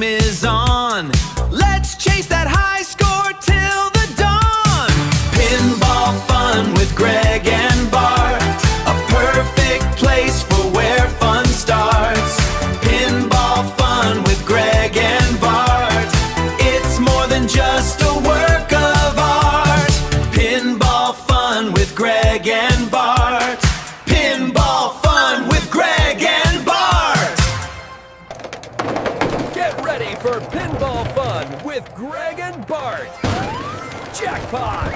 is on. Let's chase that high score till the dawn. Pinball fun with Greg and Bart. A perfect place for where fun starts. Pinball fun with Greg and Bart. It's more than just a work of art. Pinball fun with Greg and Bart. Pinball fun with Greg and Bart. Get ready for pinball fun with Greg and Bart. Jackpot!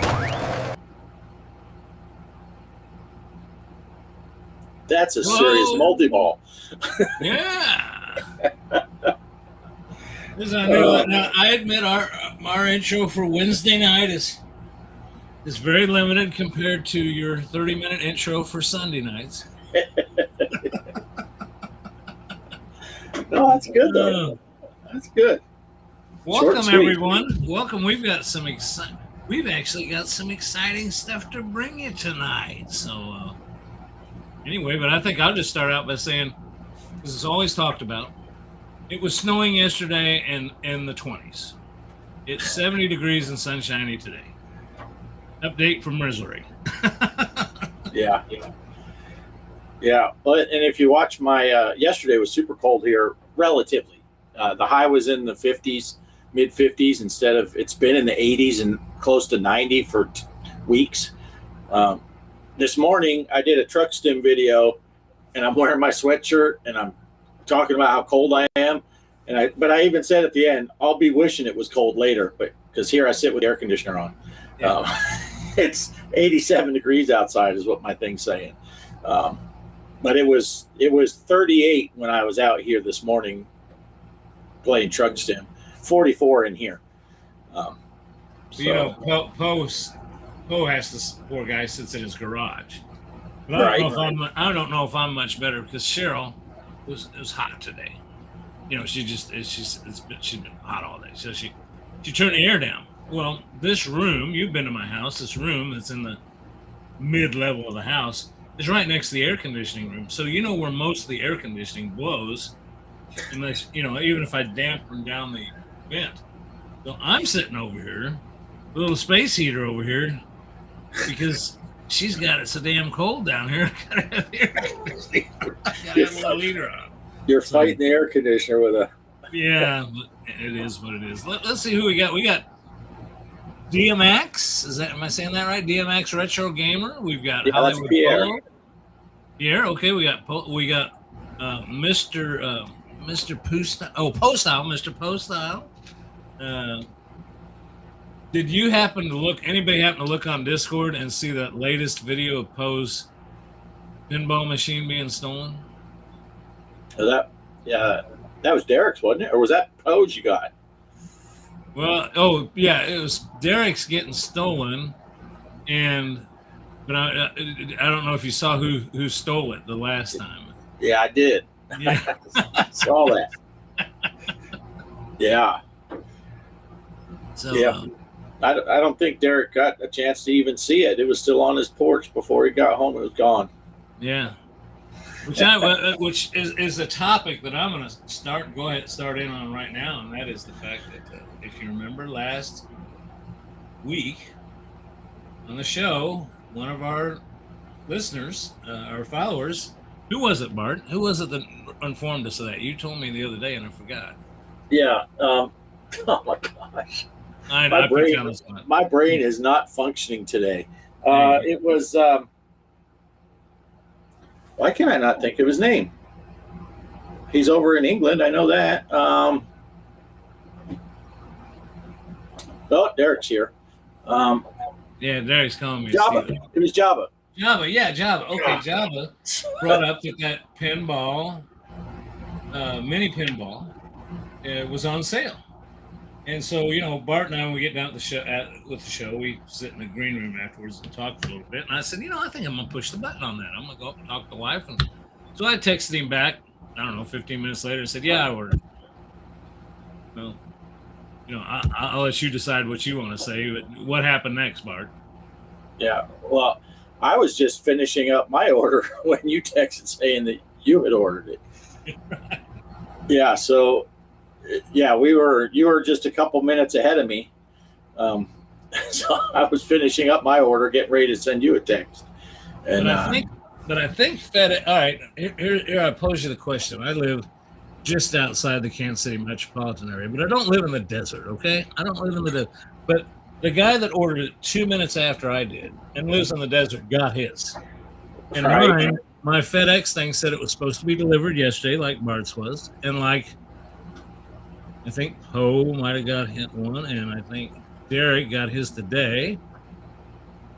That's a serious multi-ball. Yeah. I admit our intro for Wednesday night is very limited compared to your 30-minute intro for Sunday nights. No, that's good though. That's good. Welcome everyone. Welcome. We've actually got some exciting stuff to bring you tonight. So anyway, but I think I'll just start out by saying this is always talked about. It was snowing yesterday and in the 20s. It's 70 degrees and sunshiny today. Update from Missouri. Yeah. But and if you watch my yesterday was super cold here, relatively. The high was in the 50s, mid 50s, instead of it's been in the 80s and close to 90 for weeks. This morning I did a truck stim video, and I'm wearing my sweatshirt and I'm talking about how cold I am, but I even said at the end, I'll be wishing it was cold later, but because here I sit with the air conditioner on. Yeah. It's 87 degrees outside is what my thing's saying. But it was 38 when I was out here this morning playing truck stim, 44 in here. Poe has this poor guy sits in his garage. But I don't know if I'm much better because Cheryl it was hot today. She's been hot all day, so she turned the air down. Well, this room, you've been to my house. This room that's in the mid-level of the house is right next to the air conditioning room. So where most of the air conditioning blows, unless even if I dampen down the vent. So I'm sitting over here, a little space heater over here, because she's got it so damn cold down here. I gotta have the air conditioning. I gotta have a little heater on. You're fighting the air conditioner with a. Yeah, it is what it is. Let's see who we got. We got DMX. Am I saying that right? DMX Retro Gamer. We've got Hollywood Polo. Pierre. Okay, we got Mr. Postile. Oh, Postile, Mr. Postile. Did you anybody happen to look on Discord and see that latest video of Poe's pinball machine being stolen? That was Derek's, wasn't it? Or was that Poe's you got? Well, it was Derek's getting stolen, but I don't know if you saw who stole it the last time. Yeah, I did. Yeah. I saw that. Yeah. So yeah. I don't think Derek got a chance to even see it. It was still on his porch before he got home. It was gone. Yeah. Which is a topic that I'm going to start in on right now, and that is the fact that if you remember last week on the show, one of our listeners, our followers, who was it, Bart? Who was it that informed us of that? You told me the other day, and I forgot. Yeah. Oh my gosh. My brain is not functioning today. It was. Why can I not think of his name? He's over in England. I know that. Oh, Derek's here. Yeah, Derek's calling me. Java. It was Java. Java. Okay, Java brought up that pinball, mini pinball, was on sale. And so, Bart and I, when we get down with the show, we sit in the green room afterwards and talk for a little bit. And I said, I think I'm going to push the button on that. I'm going to go up and talk to the wife. And so I texted him back, 15 minutes later and said, yeah, I ordered it. Well, I'll let you decide what you want to say. But what happened next, Bart? Yeah, well, I was just finishing up my order when you texted saying that you had ordered it. Yeah, so Yeah, you were just a couple minutes ahead of me. So I was finishing up my order, getting ready to send you a text. And but I think FedEx. All right, here I pose you the question. I live just outside the Kansas City metropolitan area, but I don't live in the desert. Okay, I don't live in the desert. But the guy that ordered it 2 minutes after I did and lives in the desert got his. And my FedEx thing said it was supposed to be delivered yesterday, like Bart's was, and like I think Poe might have got hit one, and I think Derek got his today.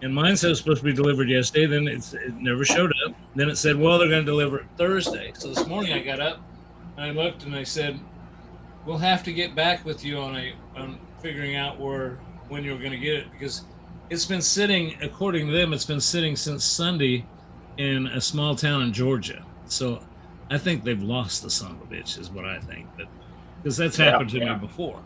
And mine said it was supposed to be delivered yesterday. Then it never showed up. Then it said, well, they're going to deliver it Thursday. So this morning I got up and I looked and I said, we'll have to get back with you on figuring out when you're going to get it, because it's been sitting, according to them, it's been sitting since Sunday in a small town in Georgia. So I think they've lost the son of a bitch, is what I think. But because that's happened to me before.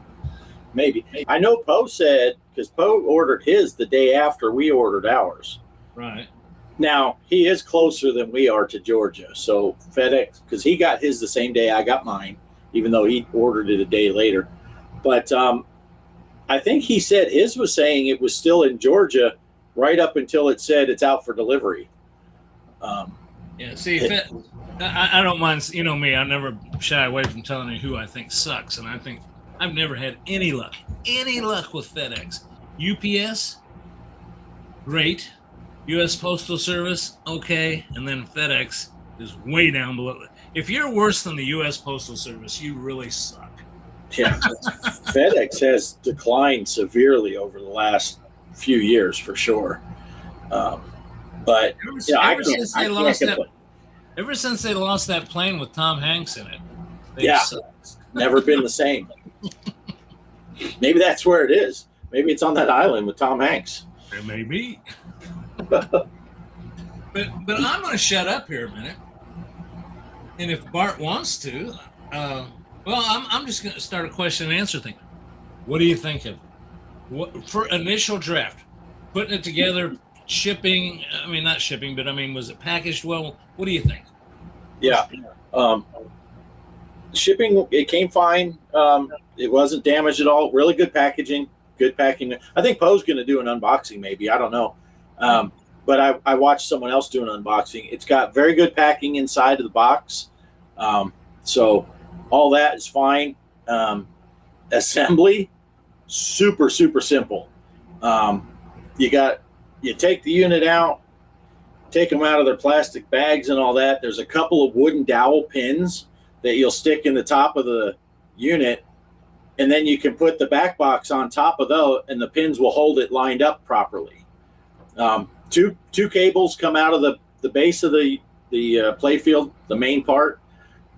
Maybe. I know Poe said, because Poe ordered his the day after we ordered ours. Right. Now, he is closer than we are to Georgia. So FedEx, because he got his the same day I got mine, even though he ordered it a day later. But I think he said his was saying it was still in Georgia right up until it said it's out for delivery. Yeah, see, I don't mind. You know me, I never shy away from telling you who I think sucks. And I think I've never had any luck with FedEx. UPS, great. U.S. Postal Service, okay. And then FedEx is way down below. If you're worse than the U.S. Postal Service, you really suck. Yeah. FedEx has declined severely over the last few years for sure. But ever since they lost that plane with Tom Hanks in it, never been the same. Maybe that's where it is. Maybe it's on that island with Tom Hanks. It may be. But I'm going to shut up here a minute, and if Bart wants to, I'm just going to start a question and answer thing. What do you think of it? What for initial draft? Putting it together, shipping. I mean, not shipping, but I mean, was it packaged well? What do you think? Yeah, shipping, it came fine. It wasn't damaged at all. Really good packaging. Good packing. I think Poe's going to do an unboxing. Maybe, I don't know. But I watched someone else do an unboxing. It's got very good packing inside of the box. So all that is fine. Assembly, super, super simple. You take the unit out, take them out of their plastic bags and all that. There's a couple of wooden dowel pins that you'll stick in the top of the unit, and then you can put the back box on top of those, and the pins will hold it lined up properly. Two cables come out of the base of the playfield, the main part.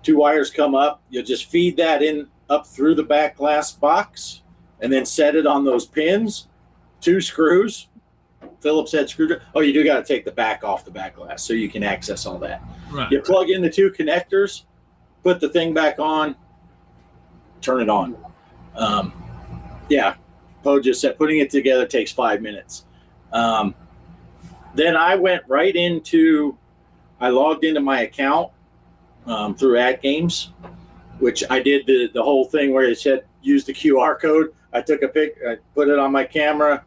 2 wires come up. You'll just feed that in up through the back glass box, and then set it on those pins. 2 screws, Phillips head screwdriver. Oh, you do got to take the back off the back glass so you can access all that. Right. You plug in the 2 connectors, put the thing back on, turn it on. Poe just said putting it together takes 5 minutes. Then I went right I logged into my account through AdGames, which I did the whole thing where it said use the QR code. I took a pic, I put it on my camera,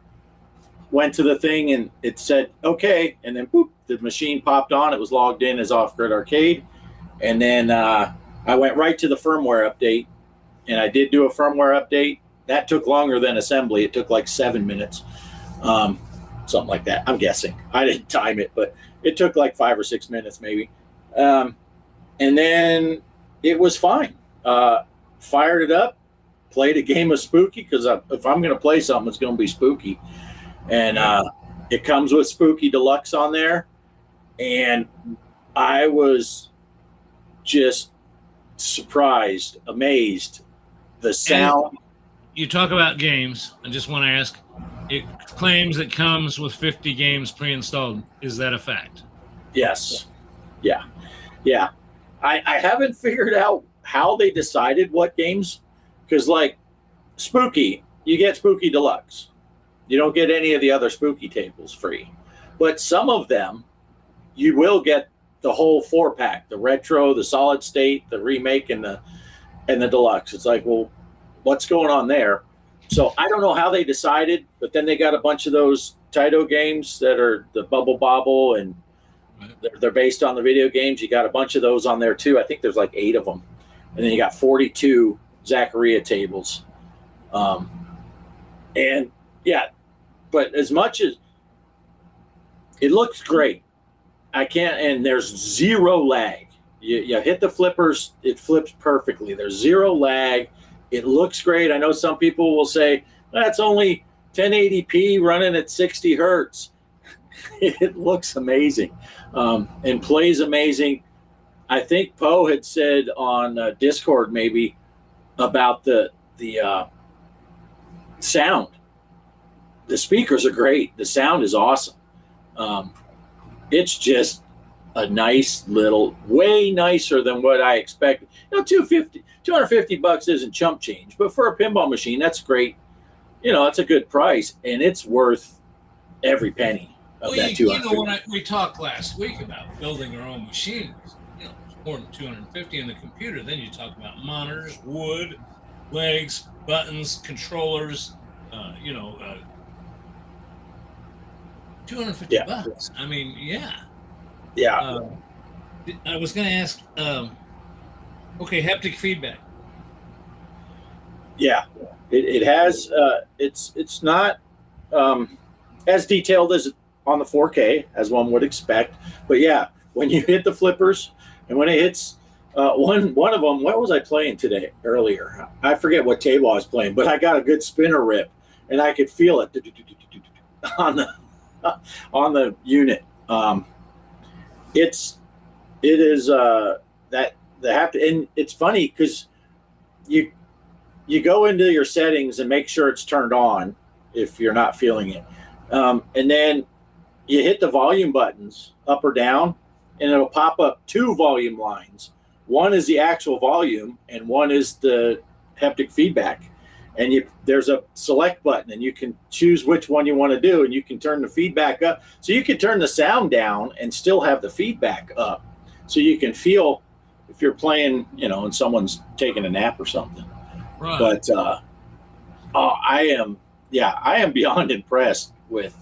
went to the thing, and it said okay, and then boop, the machine popped on. It was logged in as Off Grid Arcade, and then I went right to the firmware update, and I did do a firmware update. That took longer than assembly. It took like 7 minutes. Something like that. I'm guessing. I didn't time it, but it took like 5 or 6 minutes maybe. And then it was fine. Fired it up, played a game of Spooky, because if I'm going to play something, it's going to be Spooky. And it comes with Spooky Deluxe on there. And I was just surprised, amazed. The sound. And you talk about games. I just want to ask, it claims it comes with 50 games pre-installed. Is that a fact? Yes. Yeah. I haven't figured out how they decided what games, because like Spooky, you get Spooky Deluxe. You don't get any of the other Spooky tables free. But some of them, you will get the whole 4-pack, the retro, the solid state, the remake, and and the deluxe. It's like, well, what's going on there? So I don't know how they decided, but then they got a bunch of those Taito games that are the Bubble Bobble, and they're based on the video games. You got a bunch of those on there too. I think there's like 8 of them. And then you got 42 Zaccaria tables. And yeah, but as much as it looks great, I can't, and there's zero lag. You hit the flippers, it flips perfectly. There's zero lag. It looks great. I know some people will say, that's only 1080p running at 60 hertz. It looks amazing, and plays amazing. I think Poe had said on Discord maybe about the sound. The speakers are great. The sound is awesome. It's just a nice little, way nicer than what I expected. You know, $250 isn't chump change, but for a pinball machine, that's great. You know, it's a good price, and it's worth every penny of that $250. You know, when we talked last week about building our own machines, you know, it's more than $250 in the computer. Then you talk about monitors, wood, legs, buttons, controllers. $250. I mean, yeah. I was going to ask. Okay, haptic feedback. Yeah, it has. It's not as detailed as on the 4K as one would expect, but yeah, when you hit the flippers and when it hits one of them, what was I playing today earlier? I forget what table I was playing, but I got a good spinner rip, and I could feel it on the unit. It is that the haptic, and it's funny because you go into your settings and make sure it's turned on if you're not feeling it, and then you hit the volume buttons up or down, and it'll pop up 2 volume lines. One is the actual volume, and one is the haptic feedback. And there's a select button, and you can choose which one you want to do, and you can turn the feedback up. So you can turn the sound down and still have the feedback up. So you can feel if you're playing, you know, and someone's taking a nap or something. Right. But I am beyond impressed with.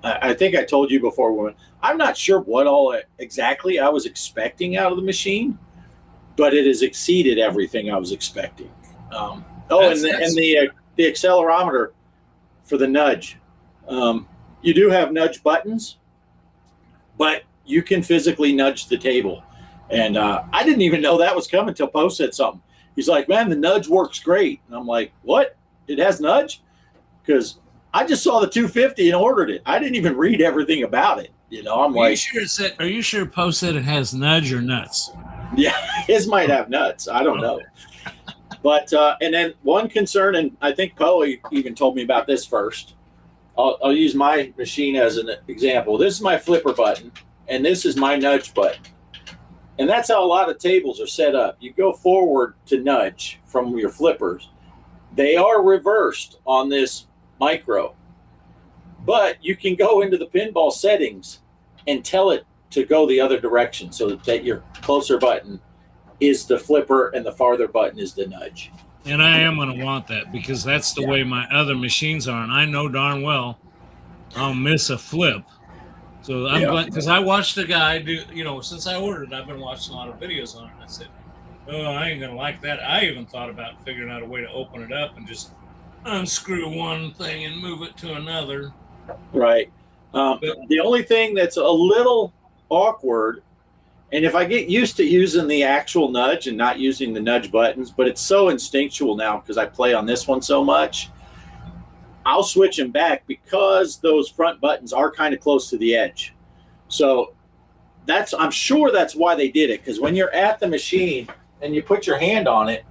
I think I told you before, I'm not sure what all exactly I was expecting out of the machine, but it has exceeded everything I was expecting. And the accelerometer for the nudge. You do have nudge buttons, but you can physically nudge the table. And I didn't even know that was coming until Poe said something. He's like, man, the nudge works great. And I'm like, what? It has nudge? Because I just saw the 250 and ordered it. I didn't even read everything about it. You know, I'm like, are you sure Poe said it has nudge or nuts? Yeah, his might have nuts. I don't know. But and then one concern, and I think Poe even told me about this first. I'll use my machine as an example. This is my flipper button, and this is my nudge button. And that's how a lot of tables are set up. You go forward to nudge from your flippers. They are reversed on this micro. But you can go into the pinball settings and tell it to go the other direction so that your closer button is the flipper and the farther button is the nudge. And I am going to want that because that's the way my other machines are. And I know darn well I'll miss a flip. So I'm glad, because I watched a guy do, you know, since I ordered, I've been watching a lot of videos on it. And I said, oh, I ain't going to like that. I even thought about figuring out a way to open it up and just unscrew one thing and move it to another. Right. The only thing that's a little awkward, and if I get used to using the actual nudge and not using the nudge buttons, but it's so instinctual now because I play on this one so much, I'll switch them back because those front buttons are kind of close to the edge. So I'm sure that's why they did it, because when you're at the machine and you put your hand on it,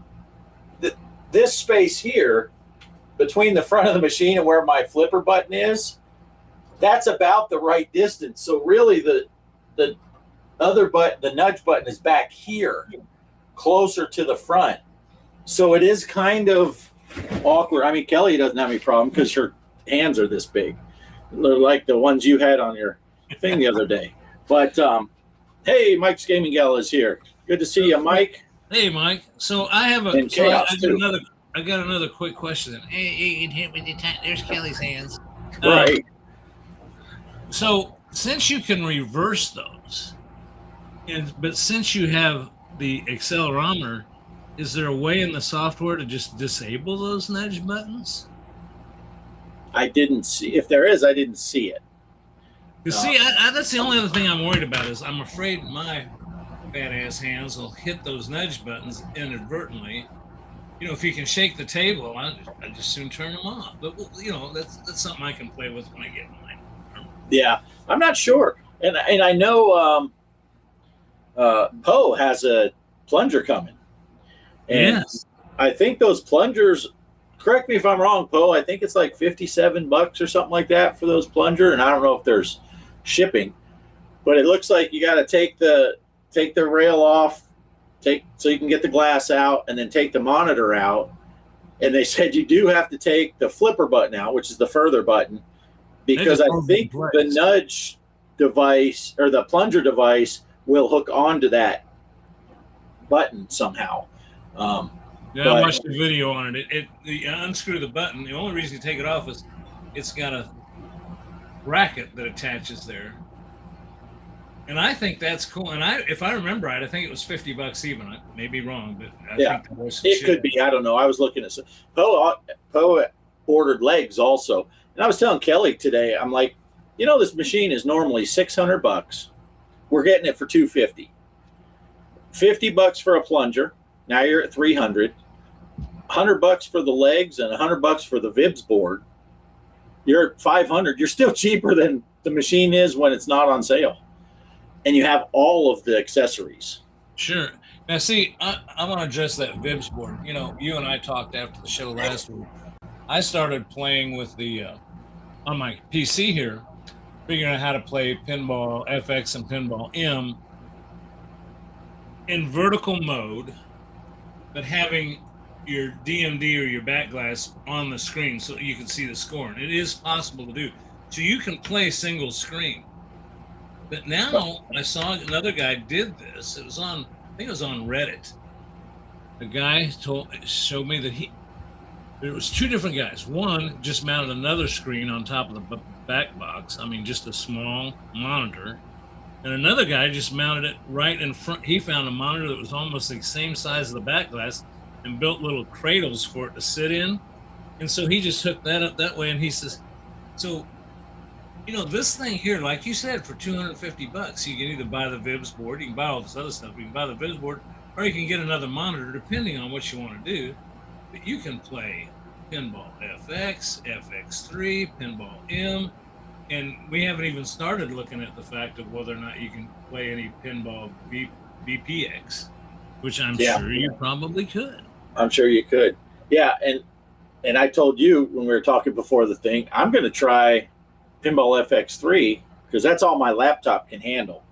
this space here between the front of the machine and where my flipper button is, that's about the right distance. So really the other button, the nudge button, is back here, closer to the front. So it is kind of awkward. I mean, Kelly doesn't have any problem because her hands are this big. They're like the ones you had on your thing the other day. But hey, Mike's Gaming Gal is here. Good to see you, Mike. Hey, Mike. So I have And chaos, too. I got another quick question. Hey, hit with your there's Kelly's hands. Right. So since you can reverse those, but since you have the accelerometer, is there a way in the software to just disable those nudge buttons? I didn't see. If there is, I didn't see it. You see, that's the only other thing I'm worried about is I'm afraid my badass hands will hit those nudge buttons inadvertently. You know, if you can shake the table, I just soon turn them off. But you know, that's something I can play with when I get mine. Yeah, I'm not sure. And I know Poe has a plunger coming. And Yes. I think those plungers, correct me if I'm wrong, Poe, I think it's like $57 or something like that for those plunger. And I don't know if there's shipping, but it looks like you got to take the rail off, so you can get the glass out, and then take the monitor out. And they said you do have to take the flipper button out, which is the further button, because I think the nudge device or the plunger device will hook onto that button somehow. Yeah, I watched the video on it. You unscrew the button. The only reason you take it off is it's got a bracket that attaches there. And I think that's cool. And if I remember right, I think it was $50 even. I may be wrong, but I think there was some it could be. I don't know. I was looking at Poe ordered legs also, and I was telling Kelly today. I'm like, this machine is normally $600. We're getting it for $250. $50 for a plunger. Now you're at $300. $100 for the legs and $100 for the Vibs board. You're at $500. You're still cheaper than the machine is when it's not on sale, and you have all of the accessories. Sure. Now, see, I want to address that Vibs board. You know, you and I talked after the show last week. I started playing with on my PC here, figuring out how to play Pinball FX and Pinball M in vertical mode, but having your DMD or your back glass on the screen so you can see the score. And it is possible to do. So you can play single screen. But now I saw another guy did this. It was I think it was on Reddit. The guy showed me that there was two different guys. One just mounted another screen on top of the back box. I mean, just a small monitor. And another guy just mounted it right in front. He found a monitor that was almost the same size as the back glass and built little cradles for it to sit in. And so he just hooked that up that way. And he says, so, this thing here, like you said, for $250, you can either buy the Vibs board, you can buy all this other stuff, you can buy the Vibs board, or you can get another monitor, depending on what you want to do. But you can play Pinball FX, FX3, Pinball M, and we haven't even started looking at the fact of whether or not you can play any Pinball VPX, which I'm sure you probably could. I'm sure you could. Yeah, and I told you when we were talking before the thing, I'm going to try Pinball FX3 because that's all my laptop can handle.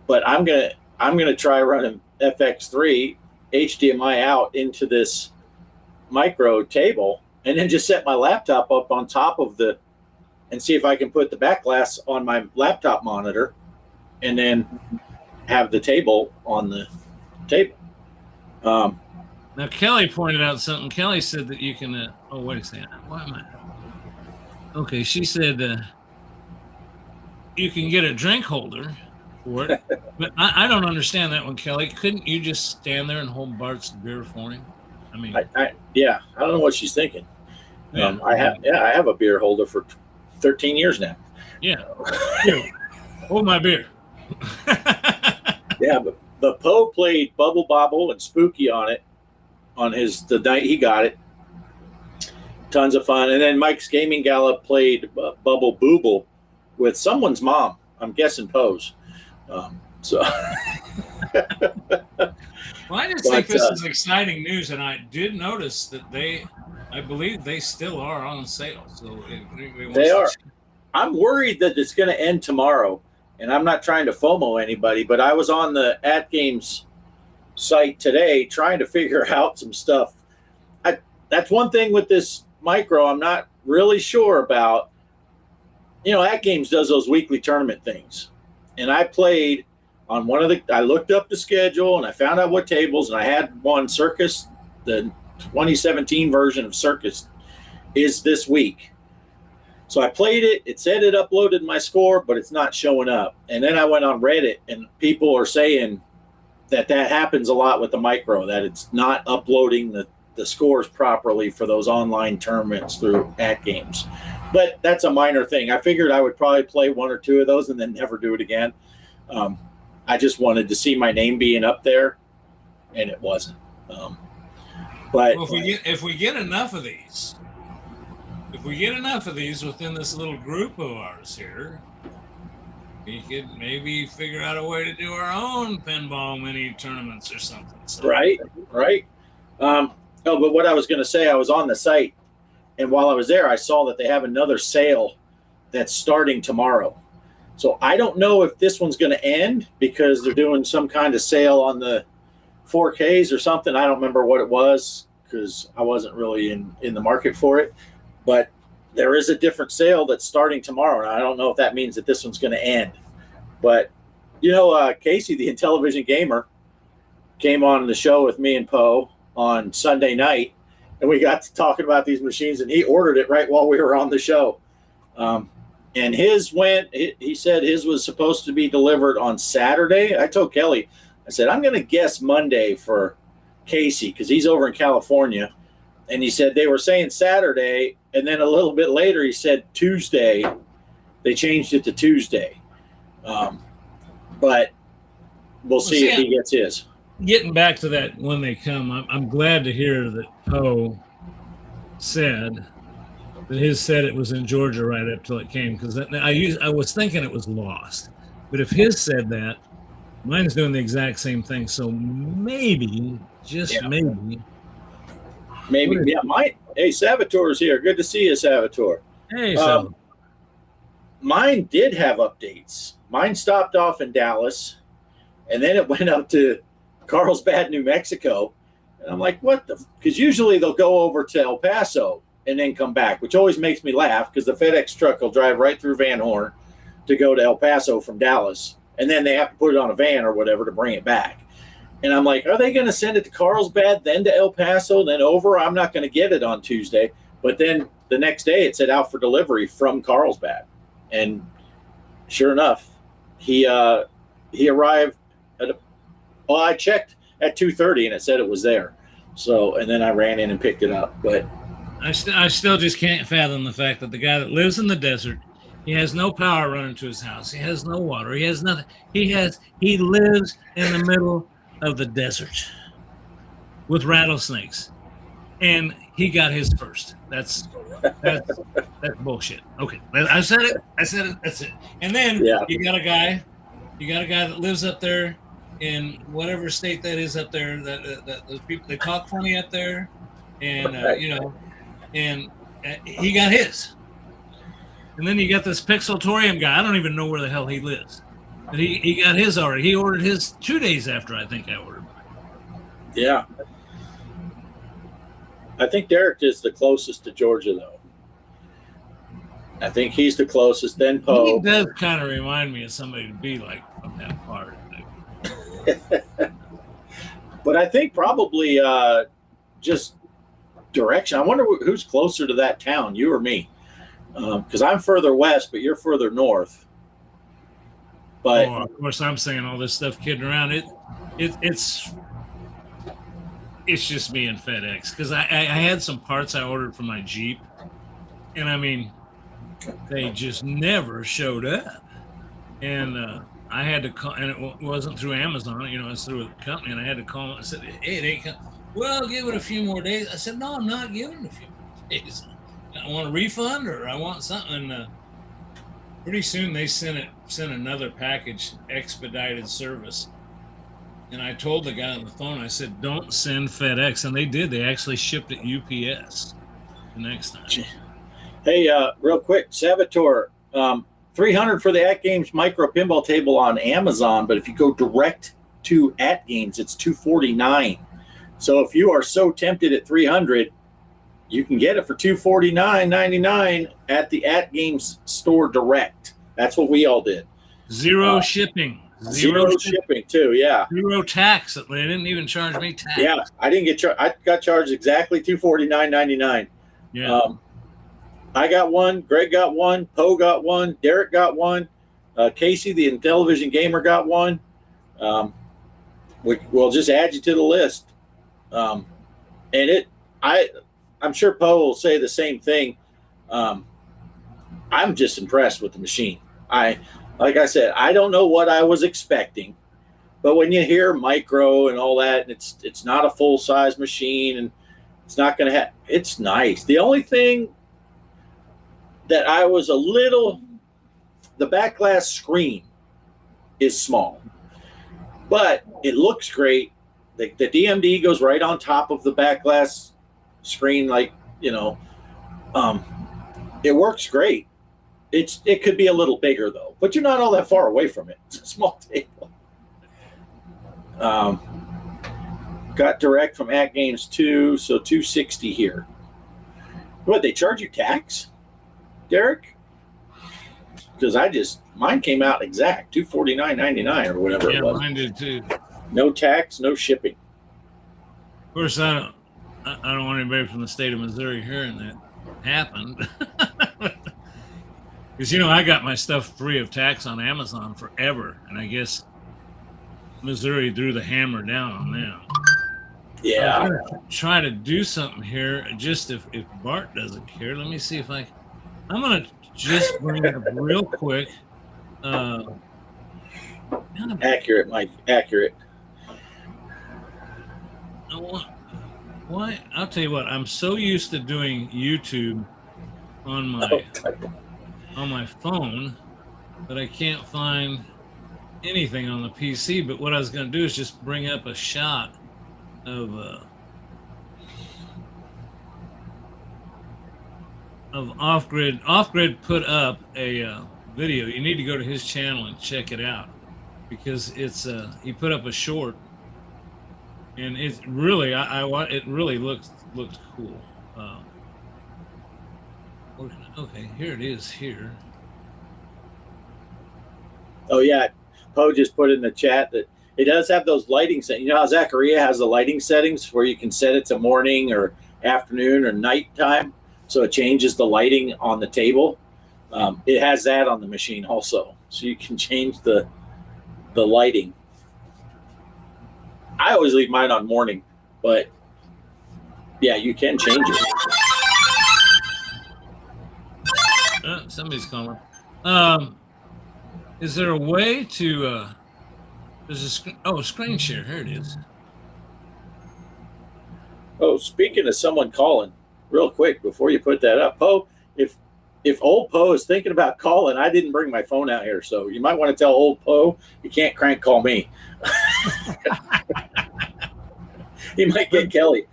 But I'm gonna try running FX3 HDMI out into this micro table and then just set my laptop up on top of and see if I can put the back glass on my laptop monitor and then have the table on the table. Now, Kelly pointed out something. Kelly said that you can. Wait a second. Why am I? Okay, she said you can get a drink holder for it, but I don't understand that one, Kelly. Couldn't you just stand there and hold Bart's beer for him? I mean, I don't know what she's thinking. I have a beer holder for 13 years now. Yeah, here, hold my beer. Yeah, but Poe played Bubble Bobble and Spooky on it on the night he got it. Tons of fun. And then Mike's Gaming Gala played Bubble Booble with someone's mom. I'm guessing Poe's. So. Well, I just think this is exciting news, and I did notice that I believe they still are on sale. So they are. I'm worried that it's going to end tomorrow, and I'm not trying to FOMO anybody, but I was on the At Games site today trying to figure out some stuff. That's one thing with this micro I'm not really sure about. At Games does those weekly tournament things, and I played on one of the, I looked up the schedule and I found out what tables, and I had one Circus, the 2017 version of Circus is this week. So I played it. It said it uploaded my score, but it's not showing up. And then I went on Reddit, and people are saying that happens a lot with the micro, that it's not uploading the scores properly for those online tournaments through at games. But that's a minor thing. I figured I would probably play one or two of those and then never do it again. I just wanted to see my name being up there, and it wasn't. But well, if we get enough of these, within this little group of ours here, we could maybe figure out a way to do our own pinball mini tournaments or something. So. Right. But what I was going to say, I was on the site, and while I was there, I saw that they have another sale that's starting tomorrow. So I don't know if this one's going to end because they're doing some kind of sale on the 4Ks or something. I don't remember what it was because I wasn't really in the market for it. But there is a different sale that's starting tomorrow, and I don't know if that means that this one's going to end. But, Casey, the Intellivision Gamer, came on the show with me and Poe on Sunday night, and we got to talking about these machines, and he ordered it right while we were on the show. And his he said his was supposed to be delivered on Saturday. I told Kelly, I said, I'm going to guess Monday for Casey because he's over in California. And he said they were saying Saturday, and then a little bit later he said Tuesday. They changed it to Tuesday. But we'll see if he gets his. Getting back to that when they come, I'm glad to hear that Poe said that his said it was in Georgia right up till it came, because I was thinking it was lost. But if his said that, mine's doing the exact same thing. So maybe, maybe. Maybe, yeah. Hey, Salvatore's here. Good to see you, Salvatore. Hey, mine did have updates. Mine stopped off in Dallas, and then it went up to Carlsbad, New Mexico. And I'm like, what the? Because usually they'll go over to El Paso and then come back, which always makes me laugh because the FedEx truck will drive right through Van Horn to go to El Paso from Dallas, and then they have to put it on a van or whatever to bring it back. And I'm like, are they going to send it to Carlsbad, then to El Paso, then over? I'm not going to get it on Tuesday. But then the next day it said out for delivery from Carlsbad. And sure enough, he arrived I checked at 2:30 and it said it was there. So, and then I ran in and picked it up. But I still just can't fathom the fact that the guy that lives in the desert, he has no power running to his house. He has no water. He has nothing. He lives in the middle of the desert with rattlesnakes, and he got his first. That's bullshit. Okay, I said it. That's it. And then you got a guy that lives up there in whatever state that is up there. That those people, they talk funny up there, and and he got his. And then you got this Pixeltorium guy. I don't even know where the hell he lives. But he got his already. He ordered his 2 days after I think I ordered mine. Yeah. I think Derek is the closest to Georgia, though. I think he's the closest. Then Poe. He does kind of remind me of somebody to be like from that part. But I think probably just direction. I wonder who's closer to that town, you or me. Because I'm further west, but you're further north. But of course, I'm saying all this stuff kidding around. It's just me and FedEx, because I had some parts I ordered for my Jeep, and I mean, they just never showed up. And I had to call, and it wasn't through Amazon, it's through a company, and I had to call them. I said, hey, it ain't coming. Well, give it a few more days. I said, no, I'm not giving it a few more days. I want a refund, or I want something. Pretty soon they sent another package, expedited service. And I told the guy on the phone, I said, don't send FedEx. And they did. They actually shipped it UPS the next time. Hey, real quick, Salvatore, $300 for the At Games micro pinball table on Amazon. But if you go direct to At Games, it's $249. So if you are so tempted at $300, you can get it for $249.99 at the At Games store direct. That's what we all did. Zero shipping. Zero shipping too. Yeah. Zero tax. They didn't even charge me tax. Yeah, I didn't get charged. I got charged exactly $249.99. Yeah. I got one. Greg got one. Poe got one. Derek got one. Casey, the Intellivision gamer, got one. We'll just add you to the list. I'm sure Poe will say the same thing. I'm just impressed with the machine. Like I said, I don't know what I was expecting, but when you hear micro and all that, and it's not a full size machine, and it's not going to have. It's nice. The only thing that I was the back glass screen is small, but it looks great. The DMD goes right on top of the back glass screen, it works great. It could be a little bigger though, but you're not all that far away from it. It's a small table. Got direct from At Games 2, so $260 here. What, they charge you tax, Derek? Because mine came out exact $249.99 or whatever it was. Mine did too. No tax, no shipping. Of course, I don't want anybody from the state of Missouri hearing that happened. Because, I got my stuff free of tax on Amazon forever. And I guess Missouri threw the hammer down on them. Yeah. I'm going to try to do something here. Just if Bart doesn't care, let me see if I'm going to just bring it up real quick. Accurate, Mike. Accurate. Why? I'll tell you what. I'm so used to doing YouTube on my phone that I can't find anything on the PC. But what I was going to do is just bring up a shot of Off-Grid. Off-Grid put up a video. You need to go to his channel and check it out because it's he put up a short. And it's really, it really looks cool. Okay, here it is. Here. Oh yeah, Poe just put in the chat that it does have those lighting settings. You know how Zachariah has the lighting settings where you can set it to morning or afternoon or nighttime, so it changes the lighting on the table. It has that on the machine also, so you can change the lighting. I always leave mine on morning, but yeah, you can change it. Somebody's calling. Is there a way to? There's a screen share. Here it is. Oh, speaking of someone calling, real quick before you put that up, Poe, if old Poe is thinking about calling, I didn't bring my phone out here, so you might want to tell old Poe you can't crank call me. He might get Kelly.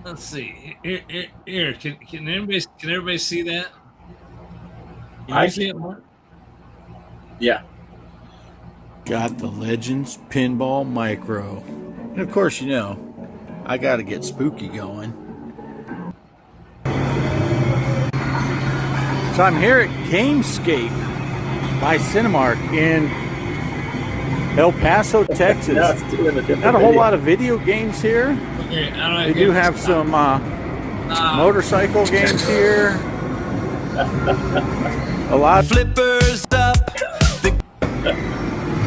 Let's see. Here. Can everybody see that? Can you see it, Mark? Yeah. Got the Legends Pinball Micro. And of course, I got to get spooky going. So I'm here at Gamescape by Cinemark in El Paso, Texas. Not a whole lot of video games here. Okay, They do have some motorcycle games here. A lot. Flippers up.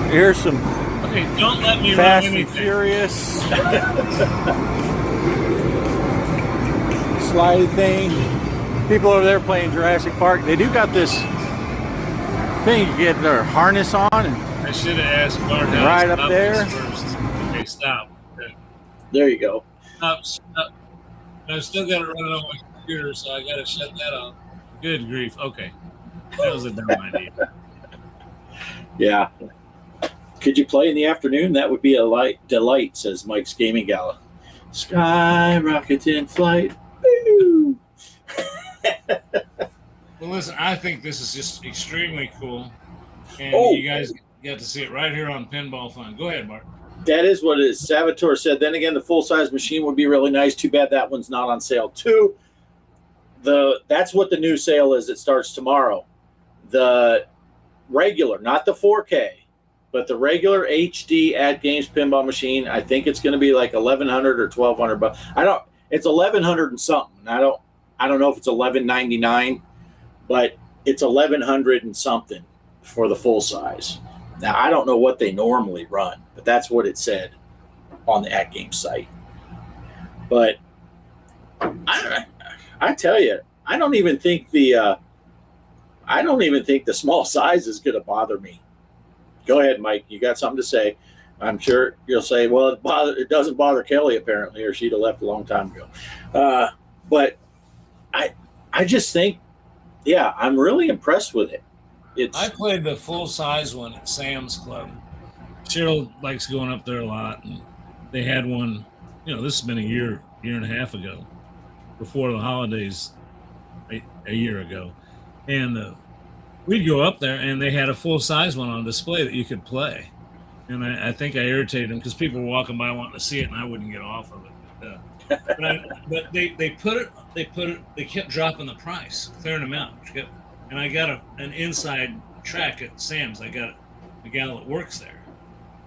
Here's some Okay, don't let me Fast run and anything. Furious slide thing. People over there playing Jurassic Park. They do got this thing you get their harness on and I should have asked Bart how to right up stop there. this first. Okay, stop. Okay. There you go. Stop. I've still got it running on my computer, so I got to shut that off. Good grief. Okay. That was a dumb idea. Yeah. Could you play in the afternoon? That would be a delight, says Mike's Gaming Gala. Sky rockets in flight. Woo! Well, listen, I think this is just extremely cool. And Oh. you guys got to see it right here on Pinball Fun. Go ahead, Bart. That is what it is. Salvatore said, then again, the full-size machine would be really nice. Too bad that one's not on sale, too. That's what the new sale is. It starts tomorrow. The regular, not the 4K, but the regular HD at games pinball machine, I think it's going to be like 1,100 or 1,200 bucks. It's 1,100 and something. I don't know if it's 1,199, but it's 1,100 and something for the full size. Now I don't know what they normally run, but that's what it said on the at game site. But I tell you, I don't even think the small size is going to bother me. Go ahead, Mike. You got something to say? I'm sure you'll say, "Well, it doesn't bother Kelly apparently, or she'd have left a long time ago." But I just think, yeah, I'm really impressed with it. I played the full size one at Sam's Club. Cheryl likes going up there a lot, and they had one. This has been a year and a half ago, before the holidays, a year ago, and we'd go up there, and they had a full size one on display that you could play. And I think I irritated them because people were walking by wanting to see it, and I wouldn't get off of it. But they kept dropping the price, clearing them out. And I got an inside track at Sam's. I got a gal that works there.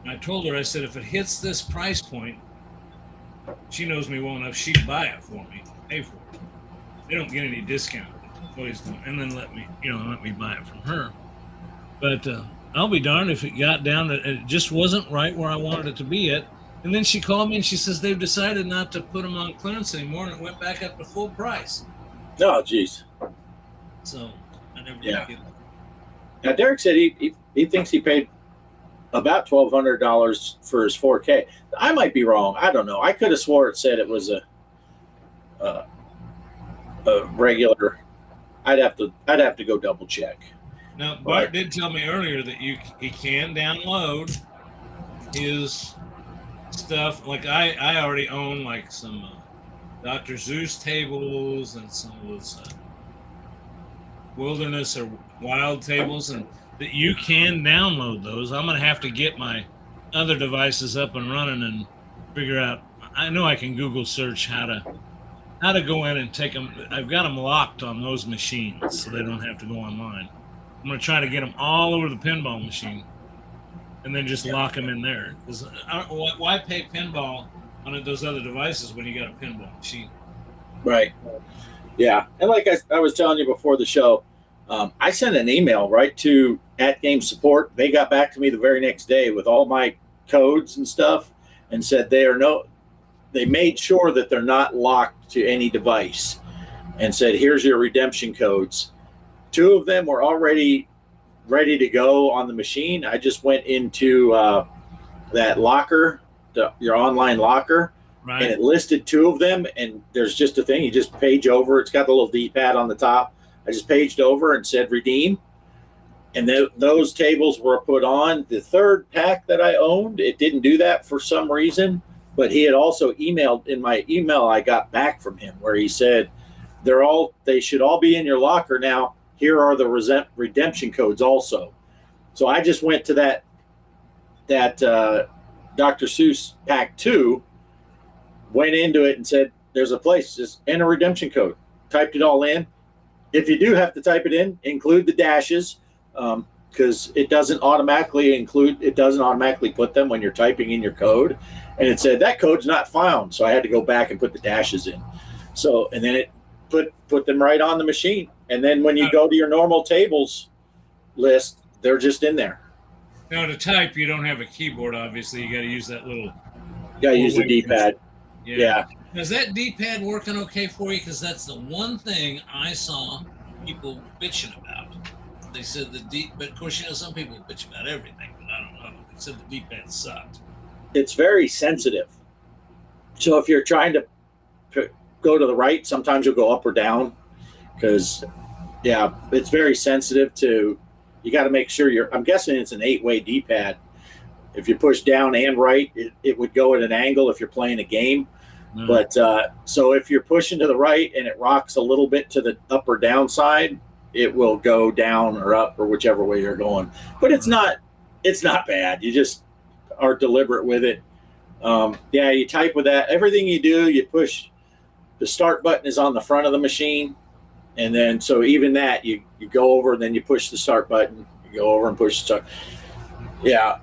And I told her, I said, if it hits this price point, she knows me well enough, she'd buy it for me, pay for it. They don't get any discount. Always don't. And then let me buy it from her. But I'll be darned if it got down to, it just wasn't right where I wanted it to be at. And then she called me and she says they've decided not to put them on clearance anymore, and it went back up to full price. Oh, geez. So I never did get it. Now Derek said he thinks he paid about $1,200 for his 4K. I might be wrong. I don't know. I could have swore it said it was a regular. I'd have to go double check. Now Bart did tell me earlier that he can download his stuff. Like I already own like some Dr. Zeus tables and some of those wilderness or wild tables, and that you can download those. I'm gonna have to get my other devices up and running and figure out. I know I can Google search how to go in and take them. I've got them locked on those machines so they don't have to go online. I'm gonna try to get them all over the pinball machine and then just lock them in there. Because why pay pinball on those other devices when you got a pinball machine? Right. Yeah. And like I was telling you before the show, I sent an email right to At Game Support. They got back to me the very next day with all my codes and stuff and said they made sure that they're not locked to any device and said, here's your redemption codes. 2 of them were already ready to go on the machine. I just went into that locker, your online locker, right, and it listed 2 of them. And there's just a thing. You just page over. It's got the little D-pad on the top. I just paged over and said redeem. And those tables were put on. The 3rd pack that I owned, it didn't do that for some reason. But he had also emailed in my email I got back from him where he said they should all be in your locker now. Here are the redemption codes also. So I just went to that Dr. Seuss pack 2, went into it and said, there's a place, just enter redemption code. Typed it all in. If you do have to type it in, include the dashes because it doesn't automatically put them when you're typing in your code. And it said that code's not found. So I had to go back and put the dashes in. So, and then it put them right on the machine. And then when you go to your normal tables list, they're just in there. Now to type, you don't have a keyboard, obviously. You got to use that little. You got to use the D-pad. Yeah. Is that D-pad working okay for you? Because that's the one thing I saw people bitching about. They said but of course, some people bitch about everything, but I don't know. They said the D-pad sucked. It's very sensitive. So if you're trying to go to the right, sometimes you'll go up or down because, it's very sensitive to, you got to make sure I'm guessing it's an 8-way D-pad. If you push down and right, it would go at an angle if you're playing a game. Mm. But so if you're pushing to the right and it rocks a little bit to the up or down side, it will go down or up or whichever way you're going. But it's not bad. You just are deliberate with it. You type with that. Everything you do, you push. The start button is on the front of the machine. And then, so even that, you go over and then you push the start button, go over and push the start. Yeah.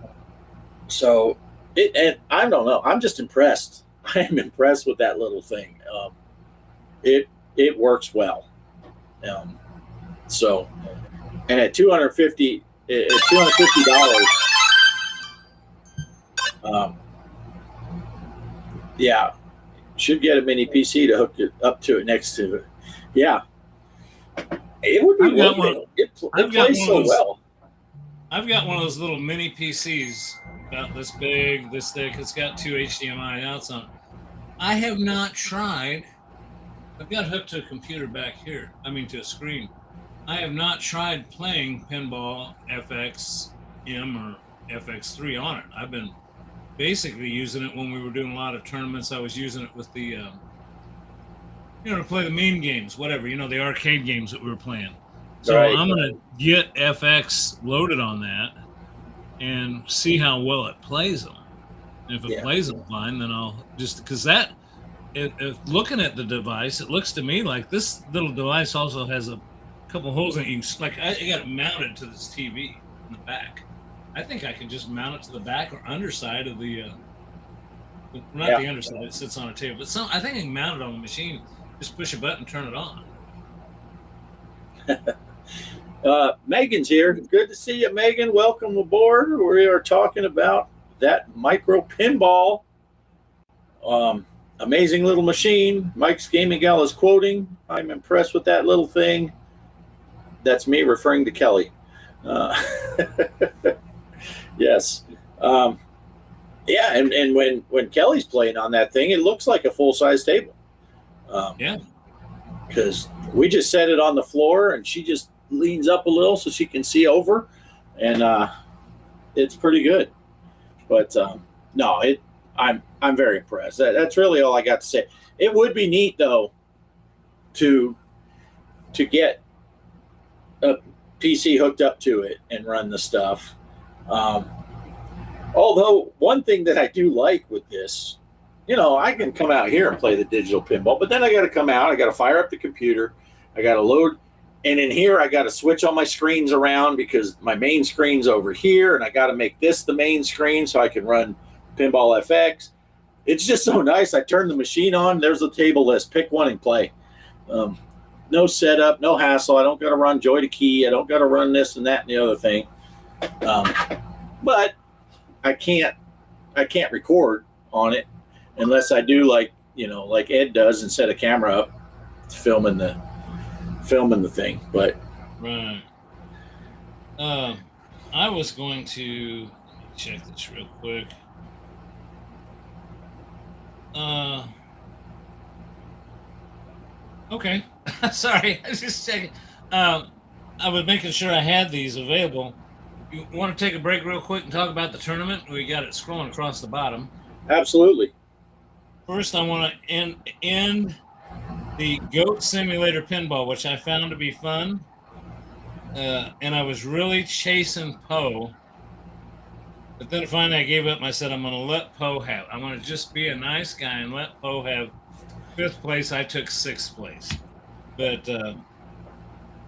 So and I don't know. I'm just impressed. I am impressed with that little thing. It works well. So, and at $250, yeah, should get a mini PC to hook it up to it next to it. Yeah, it would be worth it. It plays so well. I've got one of those little mini PCs about this big, this thick. It's got 2 HDMI outs on it. I have not tried. I've got hooked to a computer back here. I mean, to a screen. I have not tried playing Pinball FXM or FX3 on it. I've been basically using it when we were doing a lot of tournaments. I was using it with the, to play the meme games, whatever, the arcade games that we were playing. So Right. I'm going to get FX loaded on that and see how well it plays them. And if it plays them fine, then I'll just, because that, if looking at the device, it looks to me like this little device also has a couple holes in it. You can, like, I got it mounted to this TV in the back. I think I can just mount it to the back or underside of the, not the underside, it sits on a table. But I think I can mount it on the machine. Just push a button, turn it on. Megan's here. Good to see you, Megan. Welcome aboard. We are talking about that micro pinball. Amazing little machine. Mike's Gaming Gal is quoting. I'm impressed with that little thing. That's me referring to Kelly. Yes. Yeah, and when Kelly's playing on that thing, it looks like a full-size table. Because we just set it on the floor, and she just leans up a little so she can see over, and it's pretty good. But no, I'm very impressed. That's really all I got to say. It would be neat though to get a PC hooked up to it and run the stuff. Although one thing that I do like with this, I can come out here and play the digital pinball, but then I got to come out, I got to fire up the computer, I got to load, and in here I got to switch all my screens around because my main screen's over here, and I got to make this the main screen so I can run Pinball FX. It's just so nice. I turn the machine on, there's a table list, pick one and play. No setup, no hassle. I don't got to run Joy to Key. I don't got to run this and that and the other thing. But I can't record on it unless I do like Ed does and set a camera up filming the thing. But right. I was going to check this real quick. Okay. Sorry, I was just checking. I was making sure I had these available. You want to take a break real quick and talk about the tournament? We got it scrolling across the bottom. Absolutely. First, I want to end the Goat Simulator Pinball, which I found to be fun. And I was really chasing Poe. But then finally I gave up and I said, I'm going to let Poe have it. I'm going to just be a nice guy and let Poe have 5th place. I took 6th place. But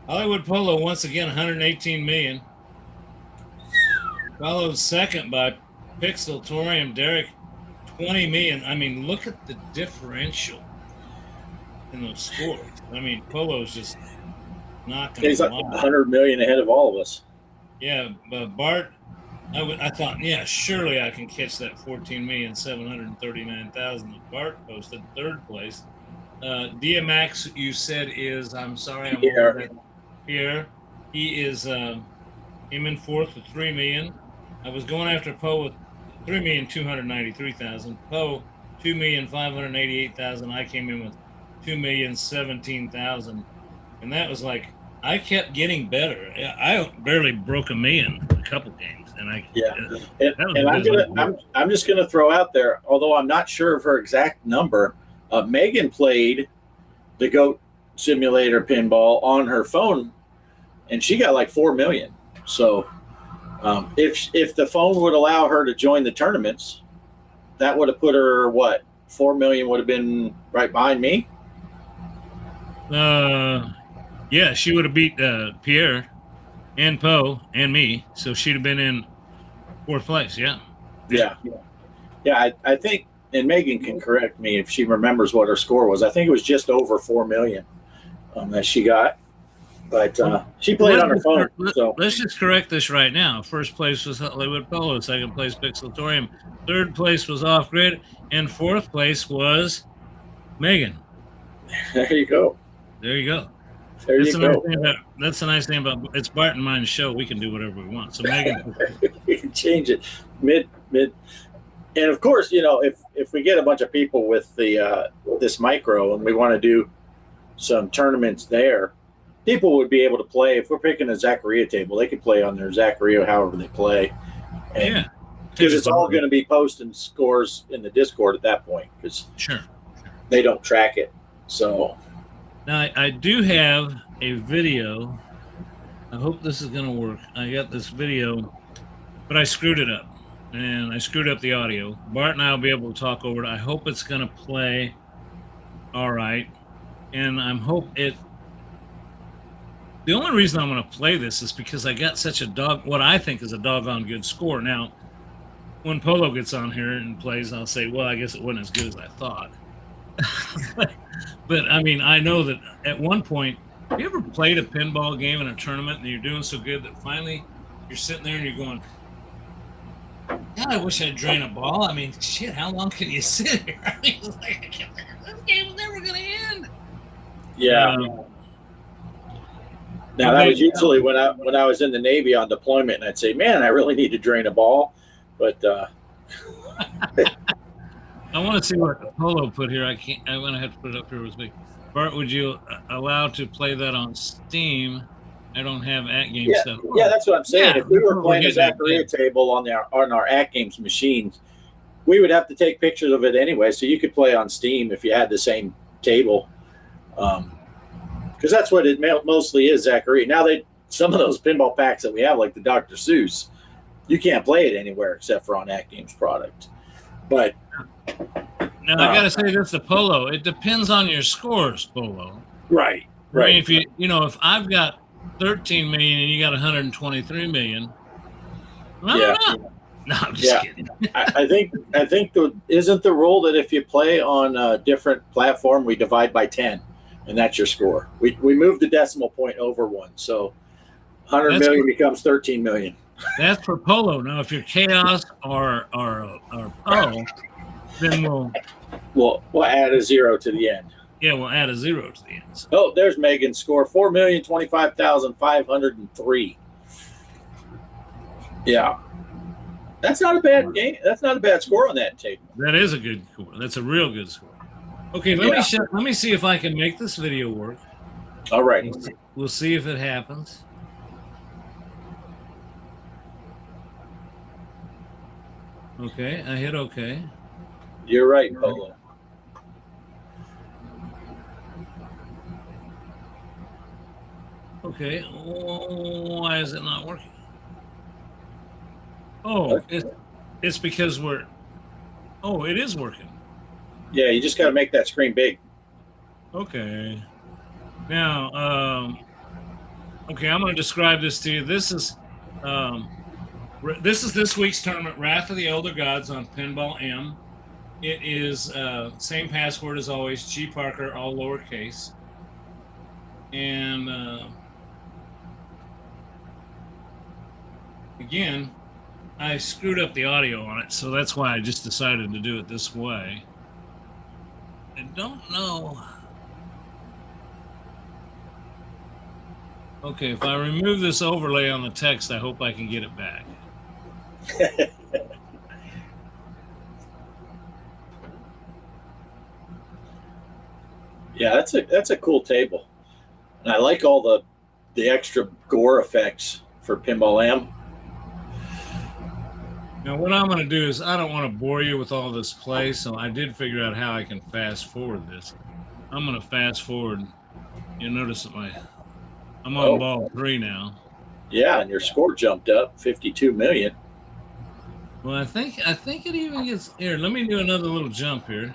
Hollywood Polo, once again, 118 million. Followed second by Pixeltorium Derek, 20 million. I mean, look at the differential in those scores. I mean, Polo's just not going to He's like 100 million ahead of all of us. Yeah, but Bart, I thought, yeah, surely I can catch that 14,739,000 that Bart posted, 3rd place. DMX, you said is, I'm sorry, I'm Pierre. He is came in 4th with 3 million. I was going after Poe with 3,293,000. Poe 2,588,000. I came in with 2,017,000, and that was like I kept getting better. I barely broke a million a couple games, and I'm just gonna throw out there, although I'm not sure of her exact number. Megan played the Goat Simulator Pinball on her phone, and she got like 4 million. So if the phone would allow her to join the tournaments, that would have put her 4 million would have been right behind me. Yeah, she would have beat Pierre. and Poe and me. So she'd have been in 4th place. Yeah. Yeah. I think, and Megan can correct me if she remembers what her score was. I think it was just over 4 million that she got. But she played on her phone. So let's just correct this right now. 1st place was Hollywood Polo. 2nd place, Pixelatorium. 3rd place was Off Grid. And 4th place was Megan. there you go. There you go. There That's you the nice go. thing about, that's the nice thing about it's Bart and mine's show. We can do whatever we want. So Megan, We can change it mid. And of course, you know, if we get a bunch of people with the this micro and we want to do some tournaments there, people would be able to play. If we're picking a Zaccaria table, they could play on their Zaccaria however they play. And, yeah, because it's all going to be posting scores in the Discord at that point because sure. they don't track it. So Now I do have a video. I hope this is going to work. I got this video, but I screwed it up. And I screwed up the audio. Bart and I will be able to talk over it. I hope it's going to play all right. And I'm the only reason I'm going to play this is because I got such what I think is a doggone good score. Now, when Polo gets on here and plays, I'll say, well, I guess it wasn't as good as I thought. But I mean, I know that at one point, have you ever played a pinball game in a tournament and you're doing so good that finally you're sitting there and you're going, God, I wish I'd drain a ball. I mean, shit, how long can you sit here? I mean, it's like, this game's never going to end. yeah. Now that was usually when I was in the Navy on deployment, and I'd say, "Man, I really need to drain a ball," but I want to see what Polo put here. I'm going to have to put it up here with me. Bart, would you allow to play that on Steam? I don't have at-game stuff. Yeah, that's what I'm saying. Yeah, if we were playing a get that Zaccaria table on our at-games machines, we would have to take pictures of it anyway. So you could play on Steam if you had the same table, because that's what it mostly is, Zaccaria. Now some of those pinball packs that we have, like the Dr. Seuss, you can't play it anywhere except for on at-games product. But now I got to say this to Polo. It depends on your scores, Polo. right. I mean, if I've got 13 million and you got 123 million, I don't know. No, I'm just kidding. I think isn't the rule that if you play on a different platform, we divide by 10, and that's your score. We move the decimal point over one, so 100 million becomes 13 million. That's for Polo. Now, if you're Chaos or Pro, then we'll add a 0 to the end. Yeah, we'll add a 0 to the end. Oh, there's Megan's score, 4,025,503. Yeah. That's not a bad game. That's not a bad score on that table. That is a good score. That's a real good score. Okay, let me see if I can make this video work. All right. We'll see if it happens. Okay, I hit okay. You're right, Polo. Okay, why is it not working? Oh, it's because it is working. Yeah, you just got to make that screen big. Okay. Now, okay, I'm going to describe this to you. This is this week's tournament, Wrath of the Elder Gods on Pinball M. It is same password as always, G.Parker, all lowercase. And again, I screwed up the audio on it, so that's why I just decided to do it this way. I don't know. Okay, if I remove this overlay on the text, I hope I can get it back. Yeah, that's a cool table, and I like all the extra gore effects for Pinball M. Now, what I'm going to do is I don't want to bore you with all this play, so I did figure out how I can fast forward this. I'm going to fast forward. You'll notice that I'm on ball 3 now. Yeah, and your score jumped up 52 million. Well, I think it even gets here. Let me do another little jump here.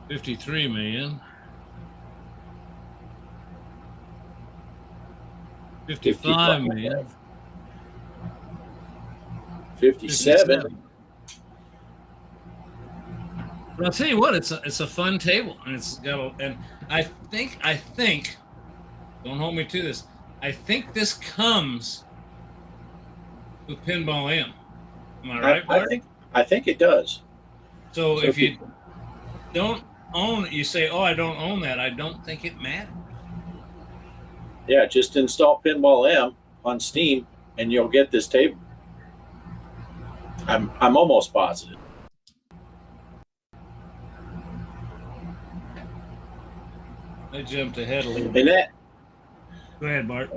53 million. 55 million. 57. But I'll tell you what, it's a fun table, and and I think, don't hold me to this. I think this comes with Pinball M. Am I right, Bart? I think it does. So if you don't own it, you say, "Oh, I don't own that." I don't think it matters. Yeah, just install Pinball M on Steam, and you'll get this table. I'm almost positive. I jumped ahead a little bit. And that, Go ahead, Bart.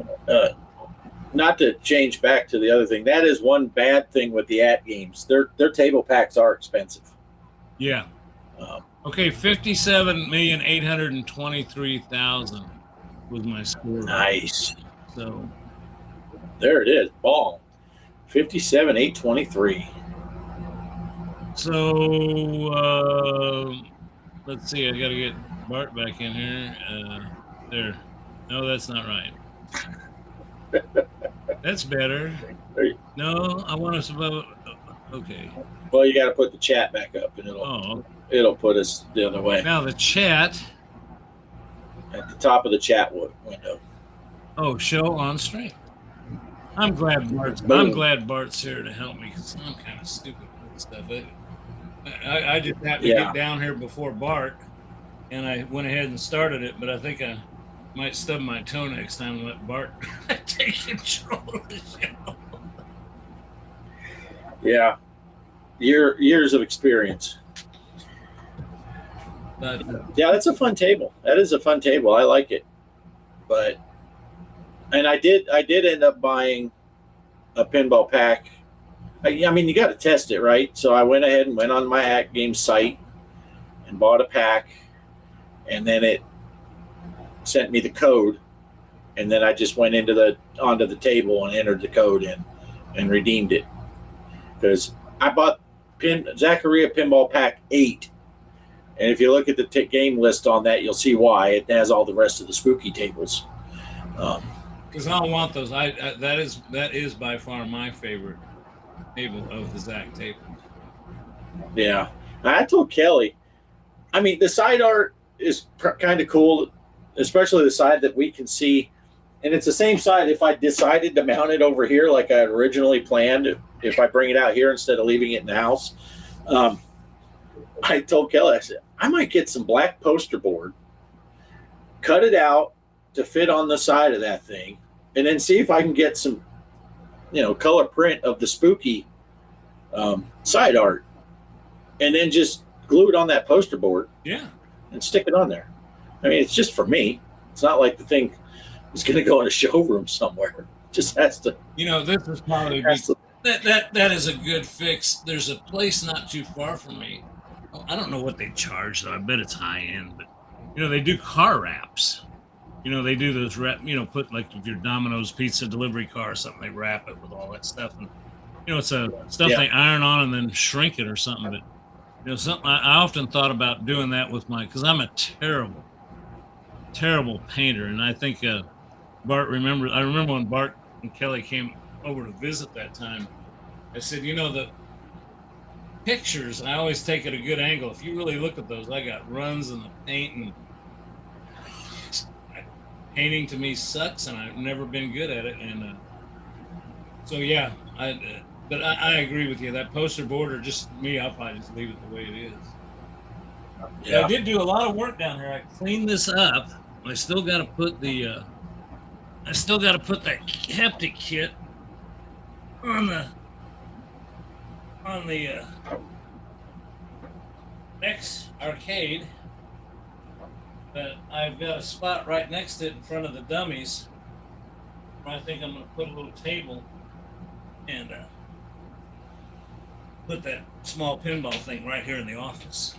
not to change back to the other thing, that is one bad thing with the at games. Their table packs are expensive. Yeah. Okay, 57,823,000 was my score. Nice. So There it is. Ball. 57,823. So let's see. I got to get Bart back in here. There. No, that's not right. That's better. No, I want us about. Okay. Well, you got to put the chat back up, and it'll put us the other way. Now the chat. At the top of the chat window. Oh, show on stream. I'm glad Bart's here to help me because I'm kind of stupid with this stuff. I just happened to get down here before Bart, and I went ahead and started it. But I think I might stub my toe next time and let Bart take control of the show. Yeah, years of experience. But, yeah, that's a fun table. That is a fun table. I like it. And I did end up buying a pinball pack. I mean, you got to test it, right? So I went ahead and went on my At Game site and bought a pack, and then it sent me the code, and then I just went onto the table and entered the code in and redeemed it because I bought Zaccaria Pinball Pack 8. And if you look at the game list on that, you'll see why. It has all the rest of the spooky tables. Because I don't want those. That is by far my favorite table of the Zach tables. Yeah. I told Kelly, I mean, the side art is kind of cool, especially the side that we can see. And it's the same side if I decided to mount it over here like I had originally planned, if I bring it out here instead of leaving it in the house. I told Kelly, I said, I might get some black poster board, cut it out to fit on the side of that thing, and then see if I can get some, color print of the spooky side art, and then just glue it on that poster board. Yeah. And stick it on there. I mean, it's just for me. It's not like the thing is going to go in a showroom somewhere. It just has to. This is probably that is a good fix. There's a place not too far from me. I don't know what they charge, though. I bet it's high end, but they do car wraps. They do those put like if your Domino's pizza delivery car or something, they wrap it with all that stuff, and it's a stuff they iron on and then shrink it or something. But something I often thought about doing that with because I'm a terrible painter, and I think Bart remember. I remember when Bart and Kelly came over to visit that time. I said, the pictures, I always take at a good angle. If you really look at those, I got runs in the paint, and painting to me sucks, and I've never been good at it. And so yeah, but I agree with you. That poster border, just me, I'll probably just leave it the way it is. Yeah. I did do a lot of work down here. I cleaned this up. I still got to put that haptic kit on the next arcade, but I've got a spot right next to it in front of the dummies where I think I'm going to put a little table and put that small pinball thing right here in the office.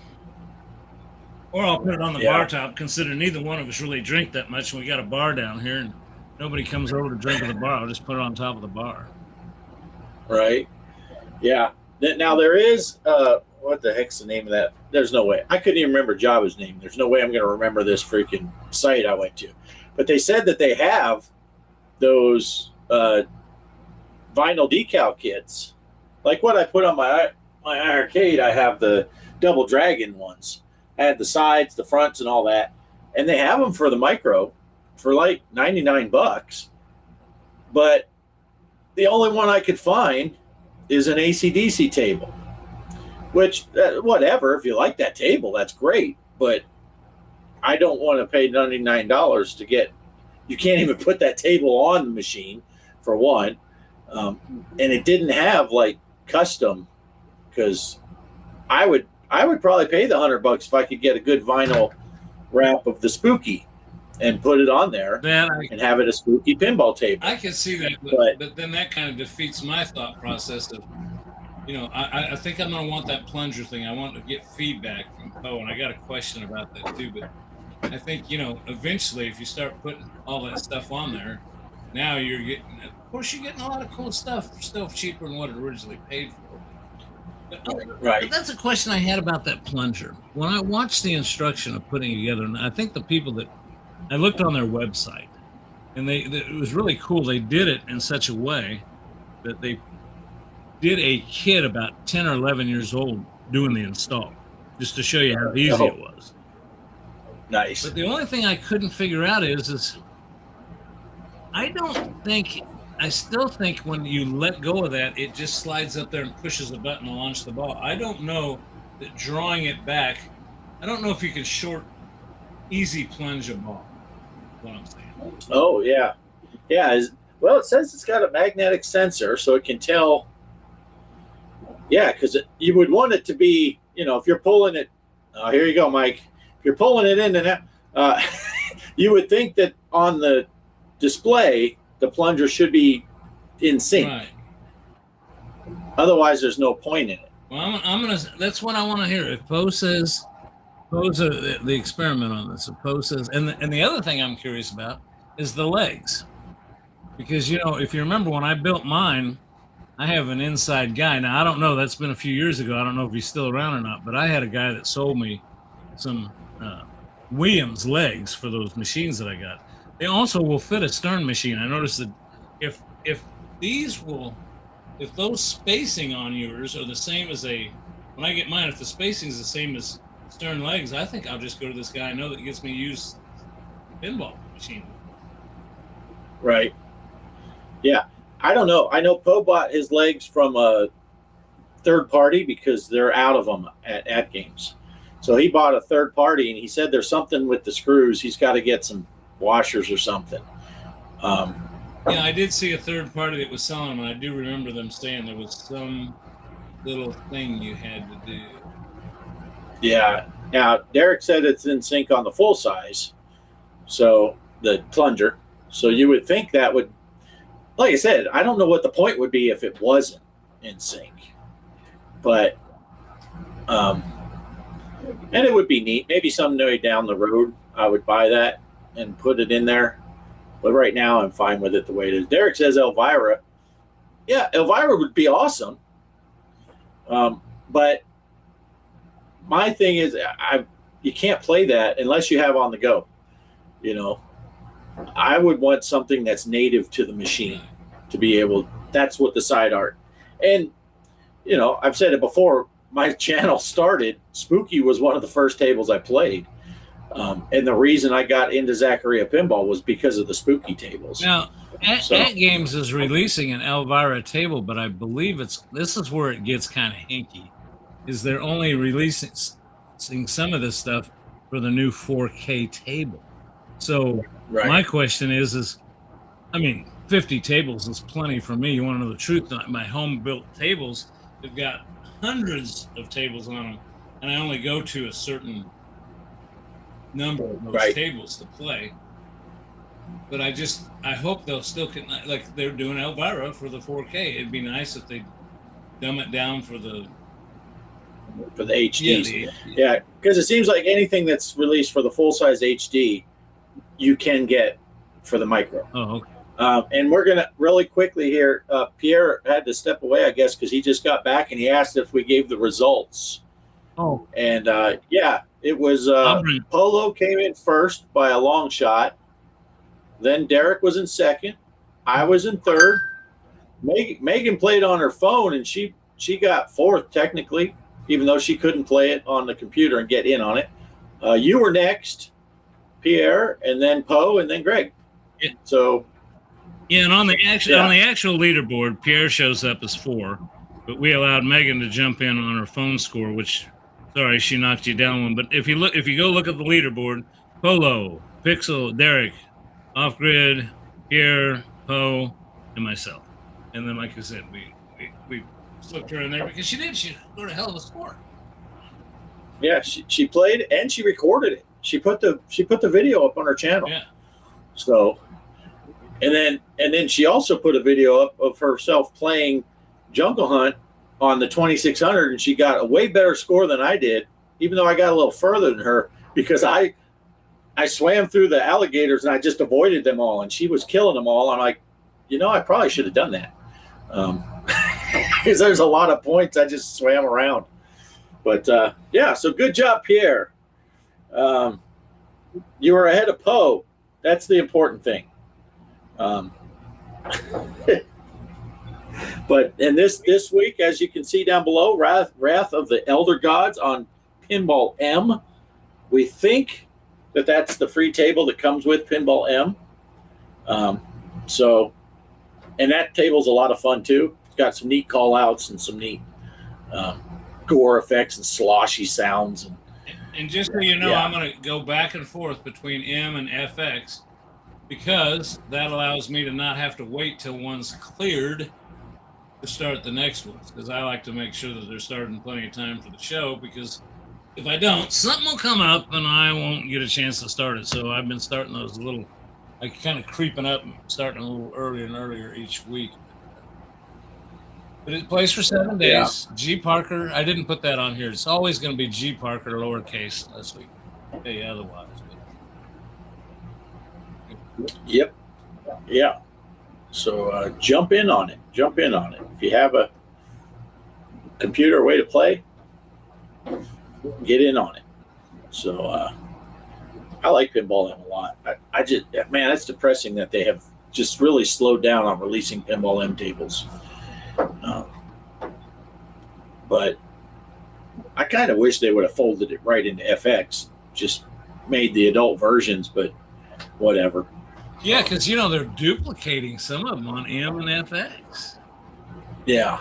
Or I'll put it on the bar top, considering neither one of us really drink that much, and we got a bar down here and nobody comes over to drink at the bar. I'll just put it on top of the bar. Right. Yeah. Now there is what the heck's the name of that? There's no way. I couldn't even remember Java's name. There's no way I'm going to remember this freaking site I went to. But they said that they have those vinyl decal kits, like what I put on my arcade. I have the Double Dragon ones. I had the sides, the fronts, and all that, and they have them for the micro for like $99. But the only one I could find is an AC/DC table, which whatever. If you like that table, that's great. But I don't want to pay $99 to get. You can't even put that table on the machine, for one, and it didn't have like custom. Because I would probably pay the $100 if I could get a good vinyl wrap of the Spooky and put it on there and have it a Spooky pinball table. I can see that, but then that kind of defeats my thought process of, I think I'm going to want that plunger thing. I want to get feedback from Poe, and I got a question about that too. But I think, eventually if you start putting all that stuff on there, now you're getting a lot of cool stuff, still cheaper than what it originally paid for. Right. But that's a question I had about that plunger. When I watched the instruction of putting it together, and I think the people that I looked on their website, and it was really cool. They did it in such a way that they did a kid about 10 or 11 years old doing the install, just to show you how easy it was. Nice. But the only thing I couldn't figure out is I still think when you let go of that, it just slides up there and pushes the button to launch the ball. I don't know that drawing it back, I don't know if you can easy plunge a ball. That's what I'm saying. Oh, yeah. Yeah. Well, it says it's got a magnetic sensor, so it can tell. Yeah, because you would want it to be, if you're pulling it. Oh, here you go, Mike. If you're pulling it in and out, you would think that on the display, the plunger should be in sync. Right. Otherwise, there's no point in it. Well, that's what I want to hear. If Poe says, the experiment on this. If Poe says, and the other thing I'm curious about is the legs, because if you remember when I built mine, I have an inside guy. Now I don't know. That's been a few years ago. I don't know if he's still around or not. But I had a guy that sold me some Williams legs for those machines that I got. They also will fit a Stern machine. I noticed that if those spacing on yours are the same as when I get mine, if the spacing is the same as Stern legs, I think I'll just go to this guy I know that gets me used pinball machine. Right. Yeah. I don't know. I know Poe bought his legs from a third party because they're out of them at games. So he bought a third party, and he said there's something with the screws. He's got to get some washers or something. Yeah, I did see a third party that was selling them, and I do remember them saying there was some little thing you had to do. Yeah. Now, Derek said it's in sync on the full size, so the plunger. So you would think that would, like I said, I don't know what the point would be if it wasn't in sync. But, and it would be neat. Maybe someday down the road, I would buy that and put it in there. But right now, I'm fine with it the way it is. Derek says Elvira. Yeah, Elvira would be awesome. But my thing is, you can't play that unless you have on the go. I would want something that's native to the machine to be able. That's what the side art. And I've said it before. My channel started. Spooky was one of the first tables I played. And the reason I got into Zaccaria Pinball was because of the Spooky tables. Now, At Games is releasing an Elvira table, but I believe this is where it gets kind of hinky, is they're only releasing some of this stuff for the new 4K table. So my question is 50 tables is plenty for me. You want to know the truth? My home-built tables, they've got hundreds of tables on them, and I only go to a certain number of those tables to play. But I hope they'll still like they're doing Elvira for the 4K. It'd be nice if they dumb it down for the HDs. Yeah, because it seems like anything that's released for the full-size HD, you can get for the micro. Oh, okay. And we're going to really quickly here, Pierre had to step away, I guess, because he just got back, and he asked if we gave the results. Oh. And, it was Polo came in first by a long shot. Then Derek was in second. I was in third. Megan played on her phone, and she got fourth technically, even though she couldn't play it on the computer and get in on it. You were next, Pierre, and then Poe, and then Greg. Yeah. So, yeah, and on the actual leaderboard, Pierre shows up as 4, but we allowed Megan to jump in on her phone score, which, sorry, she knocked you down one. But if you go look at the leaderboard, Polo, Pixel, Derek, Off Grid, Pierre, Poe, and myself. And then, like I said, we slipped her in there because she scored a hell of a score. Yeah, she played and she recorded it. She put the video up on her channel. Yeah. So, and then she also put a video up of herself playing Jungle Hunt on the 2600, and she got a way better score than I did, even though I got a little further than her because I swam through the alligators and I just avoided them all, and she was killing them all. I'm like, I probably should have done that. Because there's a lot of points I just swam around. But yeah, so good job, Pierre. You were ahead of Poe. That's the important thing. But and this week, as you can see down below, Wrath of the Elder Gods on Pinball M. We think that's the free table that comes with Pinball M. So, and that table's a lot of fun too. It's got some neat call outs and some neat gore effects and sloshy sounds. And just so you know, I'm going to go back and forth between M and FX because that allows me to not have to wait till one's cleared to start the next ones, because I like to make sure that they're starting plenty of time for the show, because if I don't, something will come up and I won't get a chance to start it. So I've been starting those kind of creeping up and starting a little earlier and earlier each week. But it plays for 7 days. Yeah. G.Parker, I didn't put that on here. It's always going to be G.Parker lowercase unless we say otherwise. Yep. Yeah. So jump in on it. If you have a computer way to play, get in on it. So I like Pinball M a lot. I just, man, it's depressing that they have just really slowed down on releasing Pinball M tables. But I kind of wish they would have folded it right into FX, just made the adult versions, but whatever. Yeah, because, they're duplicating some of them on M and FX. Yeah.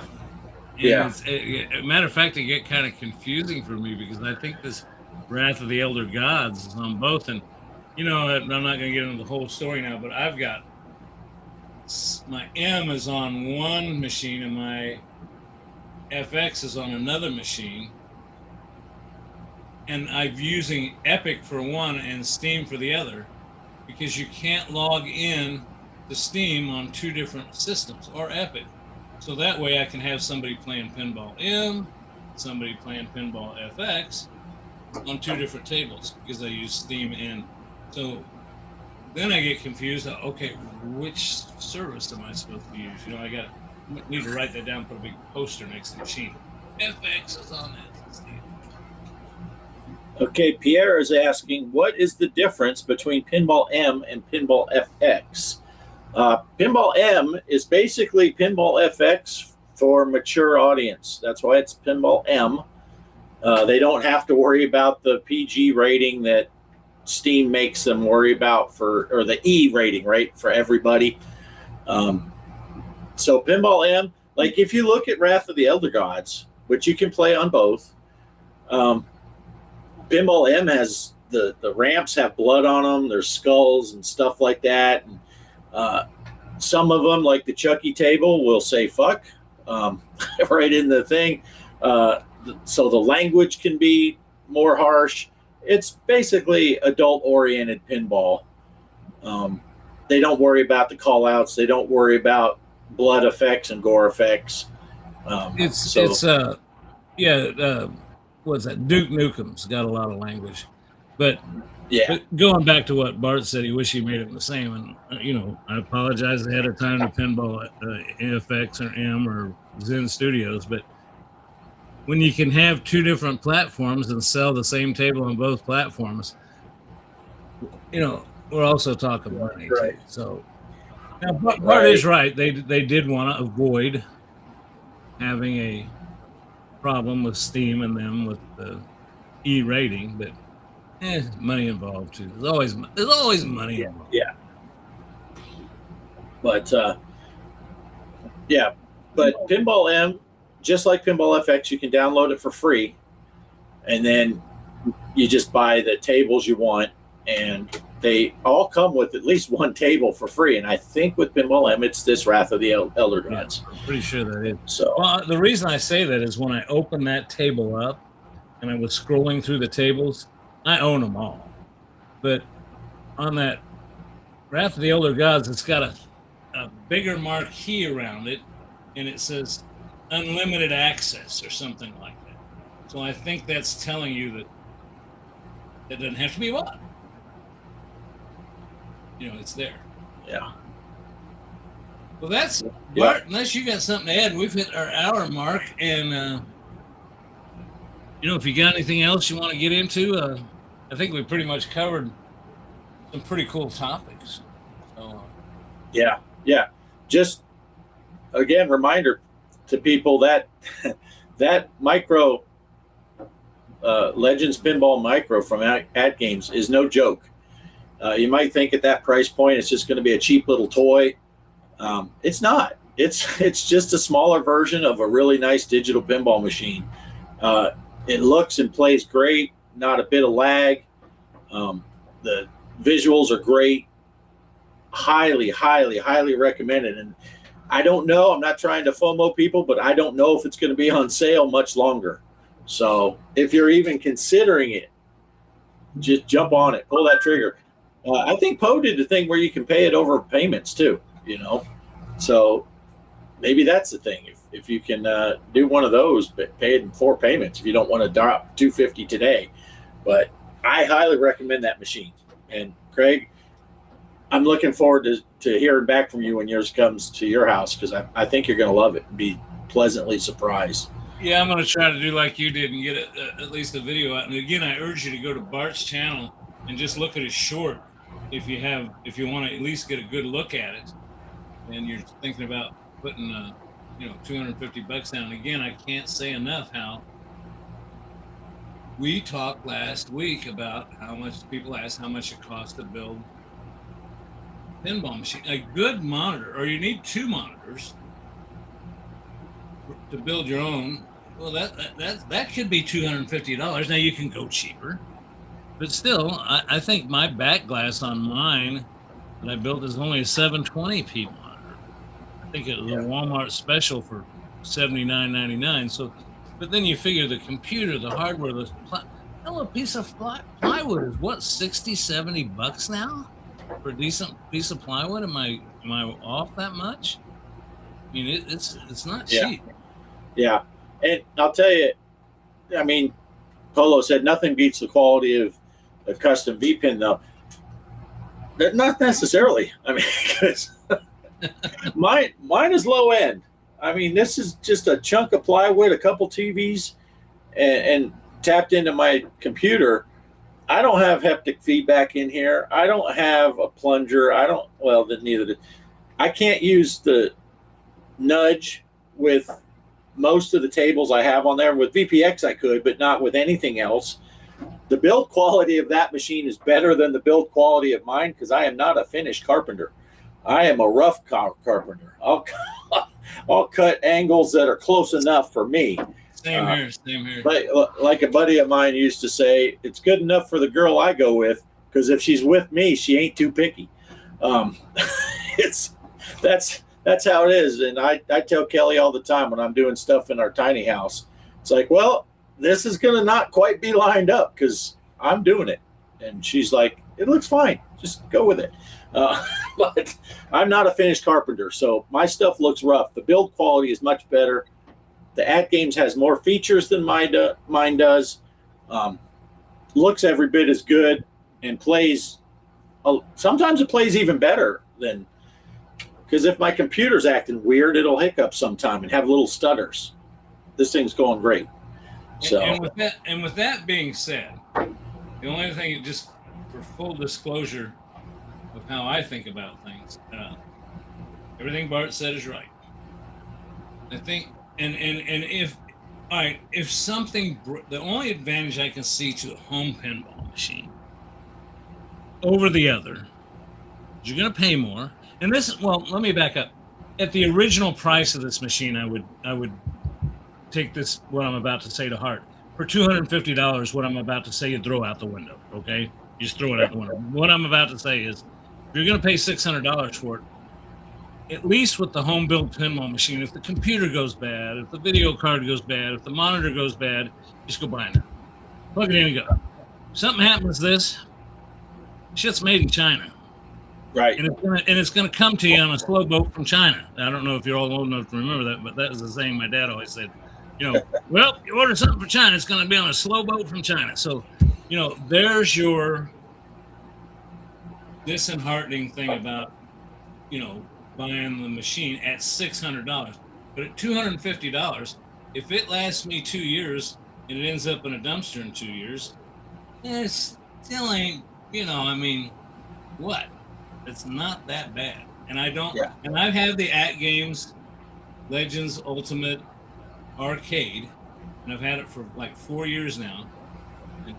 And matter of fact, it get kind of confusing for me because I think this Wrath of the Elder Gods is on both. And, I'm not going to get into the whole story now, but I've got my M is on one machine and my FX is on another machine. And I'm using Epic for one and Steam for the other, because you can't log in to Steam on 2 different systems or Epic. So that way I can have somebody playing Pinball M, somebody playing Pinball FX on 2 different tables because I use Steam and so then I get confused. Okay, which service am I supposed to use? I need to write that down, put a big poster next to the machine. FX is on that. Steam. Okay, Pierre is asking, what is the difference between Pinball M and Pinball FX? Pinball M is basically Pinball FX for mature audience. That's why it's Pinball M. They don't have to worry about the PG rating that Steam makes them worry about or the E rating, right, for everybody. So Pinball M, like if you look at Wrath of the Elder Gods, which you can play on both, Pinball M has the ramps have blood on them. There's skulls and stuff like that. And some of them, like the Chucky table, will say fuck right in the thing. So the language can be more harsh. It's basically adult-oriented pinball. They don't worry about the call-outs. They don't worry about blood effects and gore effects. What's that? Duke Nukem's got a lot of language, but going back to what Bart said, he wished he made it the same. And I apologize ahead of time to Pinball FX or M or Zen Studios, but when you can have 2 different platforms and sell the same table on both platforms, we're also talking money. Right. Too. So Now, Bart is right. They did want to avoid having a problem with Steam and them with the E rating, but money involved too. There's always money involved. Yeah. But but Pinball M, just like Pinball FX, you can download it for free, and then you just buy the tables you want, and they all come with at least one table for free. And I think with Pinball M, it's this Wrath of the Elder Gods. I'm pretty sure that is. So well, the reason I say that is when I opened that table up and I was scrolling through the tables, I own them all. But on that Wrath of the Elder Gods, it's got a bigger marquee around it, and it says unlimited access or something like that. So I think that's telling you that it doesn't have to be bought. It's there. yeah. Well, that's Bart. Unless you got something to add, we've hit our hour mark, and if you got anything else you want to get into, I think we pretty much covered some pretty cool topics. So, Yeah. Just again, reminder to people that that micro Legends Pinball Micro from At Games is no joke. You might think at that price point it's just going to be a cheap little toy. It's not. It's just a smaller version of a really nice digital pinball machine. It looks and plays great. Not a bit of lag. The visuals are great. Highly, highly, highly recommended. And I don't know. I'm not trying to FOMO people, but I don't know if it's going to be on sale much longer. So if you're even considering it, just jump on it. Pull that trigger. I think Poe did the thing where you can pay it over payments too, So maybe that's the thing. If you can do one of those, but pay it in 4 payments if you don't want to drop $250 today. But I highly recommend that machine. And Craig, I'm looking forward to hearing back from you when yours comes to your house, because I think you're going to love it and be pleasantly surprised. Yeah, I'm going to try to do like you did and get at least a video out. And again, I urge you to go to Bart's channel and just look at his short if you want to at least get a good look at it. And you're thinking about putting $250 down. And again, I can't say enough how we talked last week about how much people ask how much it costs to build a pinball machine. A good monitor, or you need 2 monitors to build your own. Well, that could be $250. Now you can go cheaper, but still, I think my back glass on mine that I built is only a 720p monitor. I think it was a Walmart special for $79.99. So, but then you figure the computer, the hardware, a piece of plywood is what, $60-$70 now for a decent piece of plywood? Am I off that much? I mean, it's not cheap. Yeah. And I'll tell you, I mean, Polo said nothing beats the quality of a custom V-pin, though. Not necessarily. I mean, because mine is low end. I mean, this is just a chunk of plywood, a couple TVs, and tapped into my computer. I don't have haptic feedback in here. I don't have a plunger. Neither did. I can't use the nudge with most of the tables I have on there. With VPX I could, but not with anything else. The build quality of that machine is better than the build quality of mine, because I am not a finished carpenter. I am a rough carpenter. I'll cut angles that are close enough for me. Same here. Like a buddy of mine used to say, it's good enough for the girl I go with, because if she's with me, she ain't too picky. That's how it is. And I tell Kelly all the time when I'm doing stuff in our tiny house, it's like, well, this is going to not quite be lined up because I'm doing it. And she's like, it looks fine. Just go with it. But I'm not a finished carpenter, so my stuff looks rough. The build quality is much better. The At Games has more features than mine does. Looks every bit as good and plays. Sometimes it plays even better than, because if my computer's acting weird, it'll hiccup sometime and have little stutters. This thing's going great. So, and with that being said, the only thing, just for full disclosure of how I think about things, Everything Bart said is right. I think, and if, all right, if something, the only advantage I can see to a home pinball machine over the other, you're going to pay more. And this, well, let me back up. At the original price of this machine, I would take this, what I'm about to say, to heart. For $250, what I'm about to say, you throw out the window. Okay, you just throw it out the window. What I'm about to say is, if you're going to pay $600 for it, at least with the home built pinball machine, if the computer goes bad, if the video card goes bad, if the monitor goes bad, just go buy it. Plug it in and go. If something happens to this, shit's made in China. Right. And it's gonna come to you on a slow boat from China. I don't know if you're all old enough to remember that, but that was the saying my dad always said. Well, you order something from China, it's gonna be on a slow boat from China. So, there's your disheartening thing about, buying the machine at $600. But at $250, if it lasts me 2 years and it ends up in a dumpster in 2 years, it still ain't, what? It's not that bad. And I don't, and I've had the At Games Legends Ultimate Arcade, and I've had it for like 4 years now. And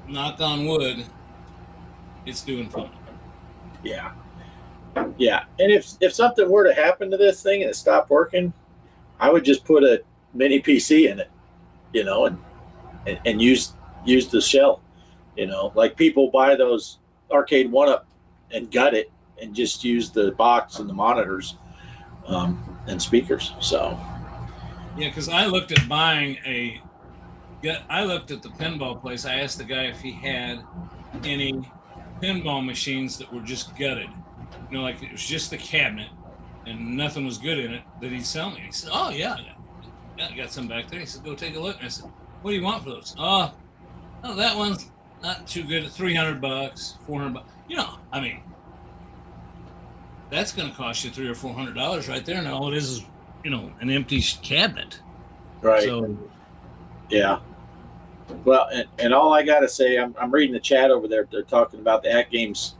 knock on wood, it's doing fine. Yeah. Yeah. And if something were to happen to this thing and it stopped working, I would just put a mini PC in it, and use the shell, like people buy those arcade 1-up and gut it and just use the box and the monitors and speakers. So yeah, because I looked at buying I looked at the pinball place. I asked the guy if he had any pinball machines that were just gutted, like it was just the cabinet and nothing was good in it, that he'd sell me. He said, oh yeah, I got some back there. He said, go take a look. And I said, what do you want for those? Oh, that one's not too good. $300, $400. That's going to cost you $300 or $400 right there. And all it is, an empty cabinet. Right. So, yeah. Well, and all I got to say, I'm reading the chat over there. They're talking about the At Games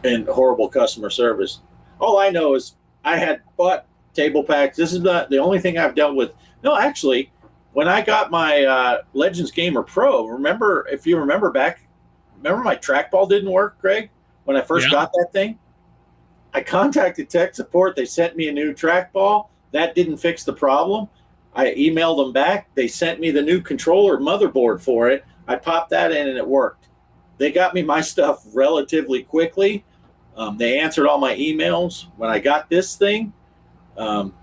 and horrible customer service. All I know is I had bought table packs. This is not the only thing I've dealt with. No, actually, when I got my Legends Gamer Pro, if you remember my trackball didn't work, Greg, when I first got that thing? I contacted tech support. They sent me a new trackball. That didn't fix the problem. I emailed them back. They sent me the new controller motherboard for it. I popped that in and it worked. They got me my stuff relatively quickly. They answered all my emails. When I got this thing, and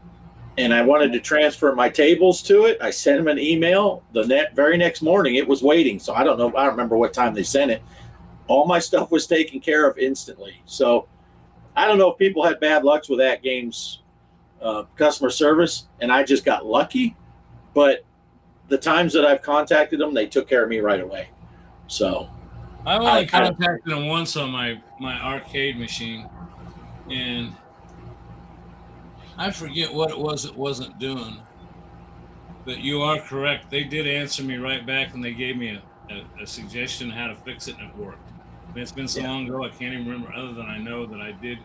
I wanted to transfer my tables to it, I sent them an email. The very next morning, it was waiting. So I don't remember what time they sent it. All my stuff was taken care of instantly. So I don't know if people had bad lucks with At Games customer service, and I just got lucky. But the times that I've contacted them, they took care of me right away. So I only contacted them once on my arcade machine, and I forget what it was it wasn't doing. But you are correct. They did answer me right back, and they gave me a suggestion how to fix it, and it worked. I mean, it's been so long ago, I can't even remember, other than I know that I did.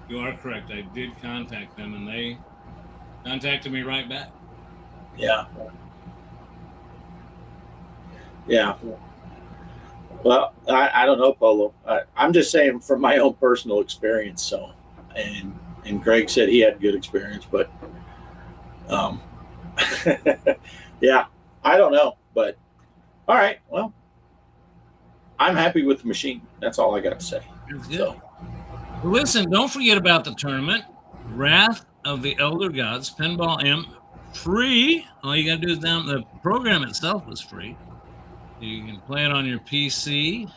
You are correct. I did contact them, and they contacted me right back. Yeah. Yeah. Well, I don't know, Polo. I'm just saying from my own personal experience. So, and Greg said he had good experience, but yeah, I don't know. But all right, well, I'm happy with the machine. That's all I got to say. So. Listen, don't forget about the tournament. Wrath of the Elder Gods, Pinball Imp, free. All you got to do is the program itself is free. You can play it on your PC.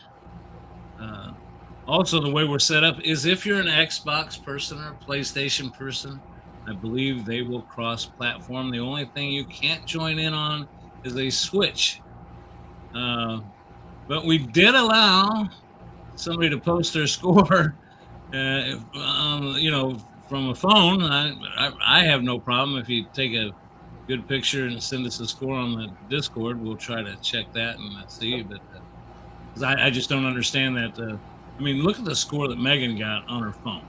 Also, the way we're set up is if you're an Xbox person or a PlayStation person, I believe they will cross-platform. The only thing you can't join in on is a Switch. But we did allow somebody to post their score, from a phone. I have no problem if you take a good picture and send us a score on the Discord. We'll try to check that and see. But I just don't understand that. Look at the score that Megan got on her phone.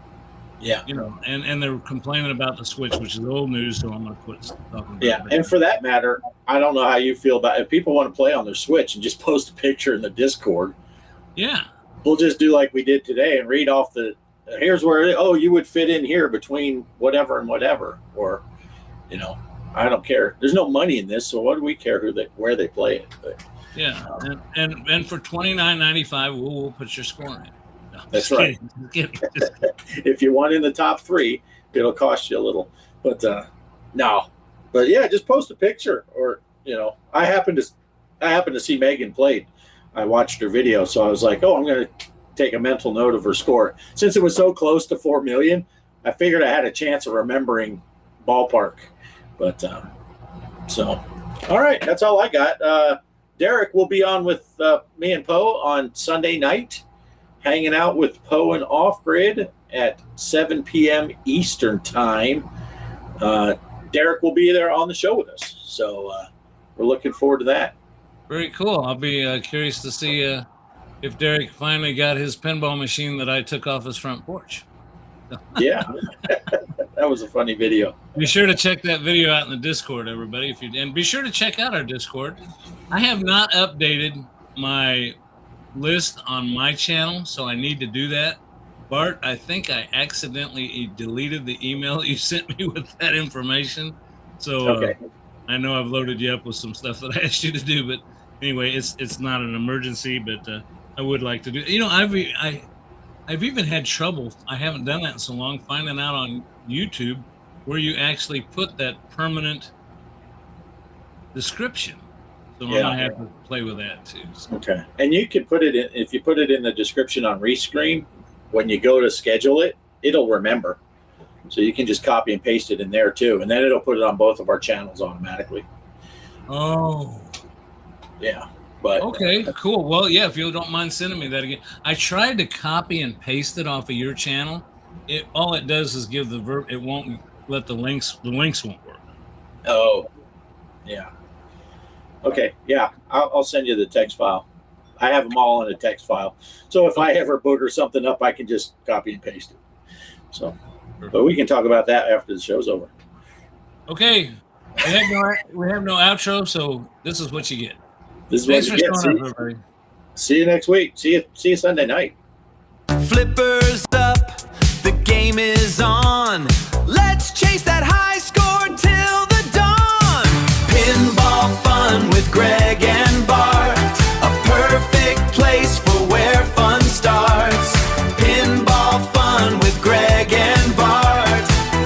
Yeah. You know, and they're complaining about the Switch, which is old news, so I'm going to quit talking about Yeah, it. and for that matter, I don't know how you feel about if people want to play on their Switch and just post a picture in the Discord. Yeah. We'll just do like we did today and read off here's where you would fit in here between whatever and whatever, or you know, I don't care. There's no money in this, so what do we care where they play it? But, yeah, and for $29.95, we'll put your score in. No, that's right. If you want in the top 3, it'll cost you a little, but no. But yeah, just post a picture, or you know, I happened to see Megan played. I watched her video, so I was like, oh, I'm going to take a mental note of her score. Since it was so close to 4 million, I figured I had a chance of remembering ballpark. But so, all right, that's all I got. Derek will be on with me and Poe on Sunday night, hanging out with Poe and Off Grid at 7 p.m. Eastern time. Derek will be there on the show with us, so we're looking forward to that. Very cool. I'll be curious to see if Derek finally got his pinball machine that I took off his front porch. Yeah, that was a funny video. Be sure to check that video out in the Discord, everybody. And be sure to check out our Discord. I have not updated my list on my channel, so I need to do that. Bart, I think I accidentally deleted the email that you sent me with that information. So okay. I know I've loaded you up with some stuff that I asked you to do, but anyway, it's not an emergency, but I would like to do. You know, I've even had trouble. I haven't done that in so long. Finding out on YouTube where you actually put that permanent description. So I'm gonna have to play with that too. So. Okay, and you can put it in if you put it in the description on Rescreen. When you go to schedule it, it'll remember. So you can just copy and paste it in there too, and then it'll put it on both of our channels automatically. Oh, yeah. But okay, cool. Well, yeah, if you don't mind sending me that again. I tried to copy and paste it off of your channel. All it does is give the verb. It won't let the links won't work. Oh, yeah. Okay, yeah. I'll send you the text file. I have them all in a text file. So if I ever booger something up, I can just copy and paste it. So, but we can talk about that after the show's over. Okay. We have no outro, so this is what you get. This is what you get. Everybody. See you next week. See you Sunday night. Flippers up, the game is on. Let's chase that high score till the dawn. Pinball fun with Greg and Bart. A perfect place for where fun starts. Pinball fun with Greg and Bart.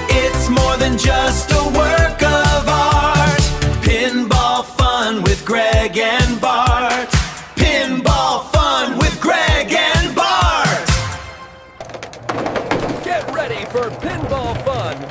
It's more than just a work of art. Pinball fun with Greg and Bart. Pinball fun with Greg and Bart. Get ready for Pinball Fun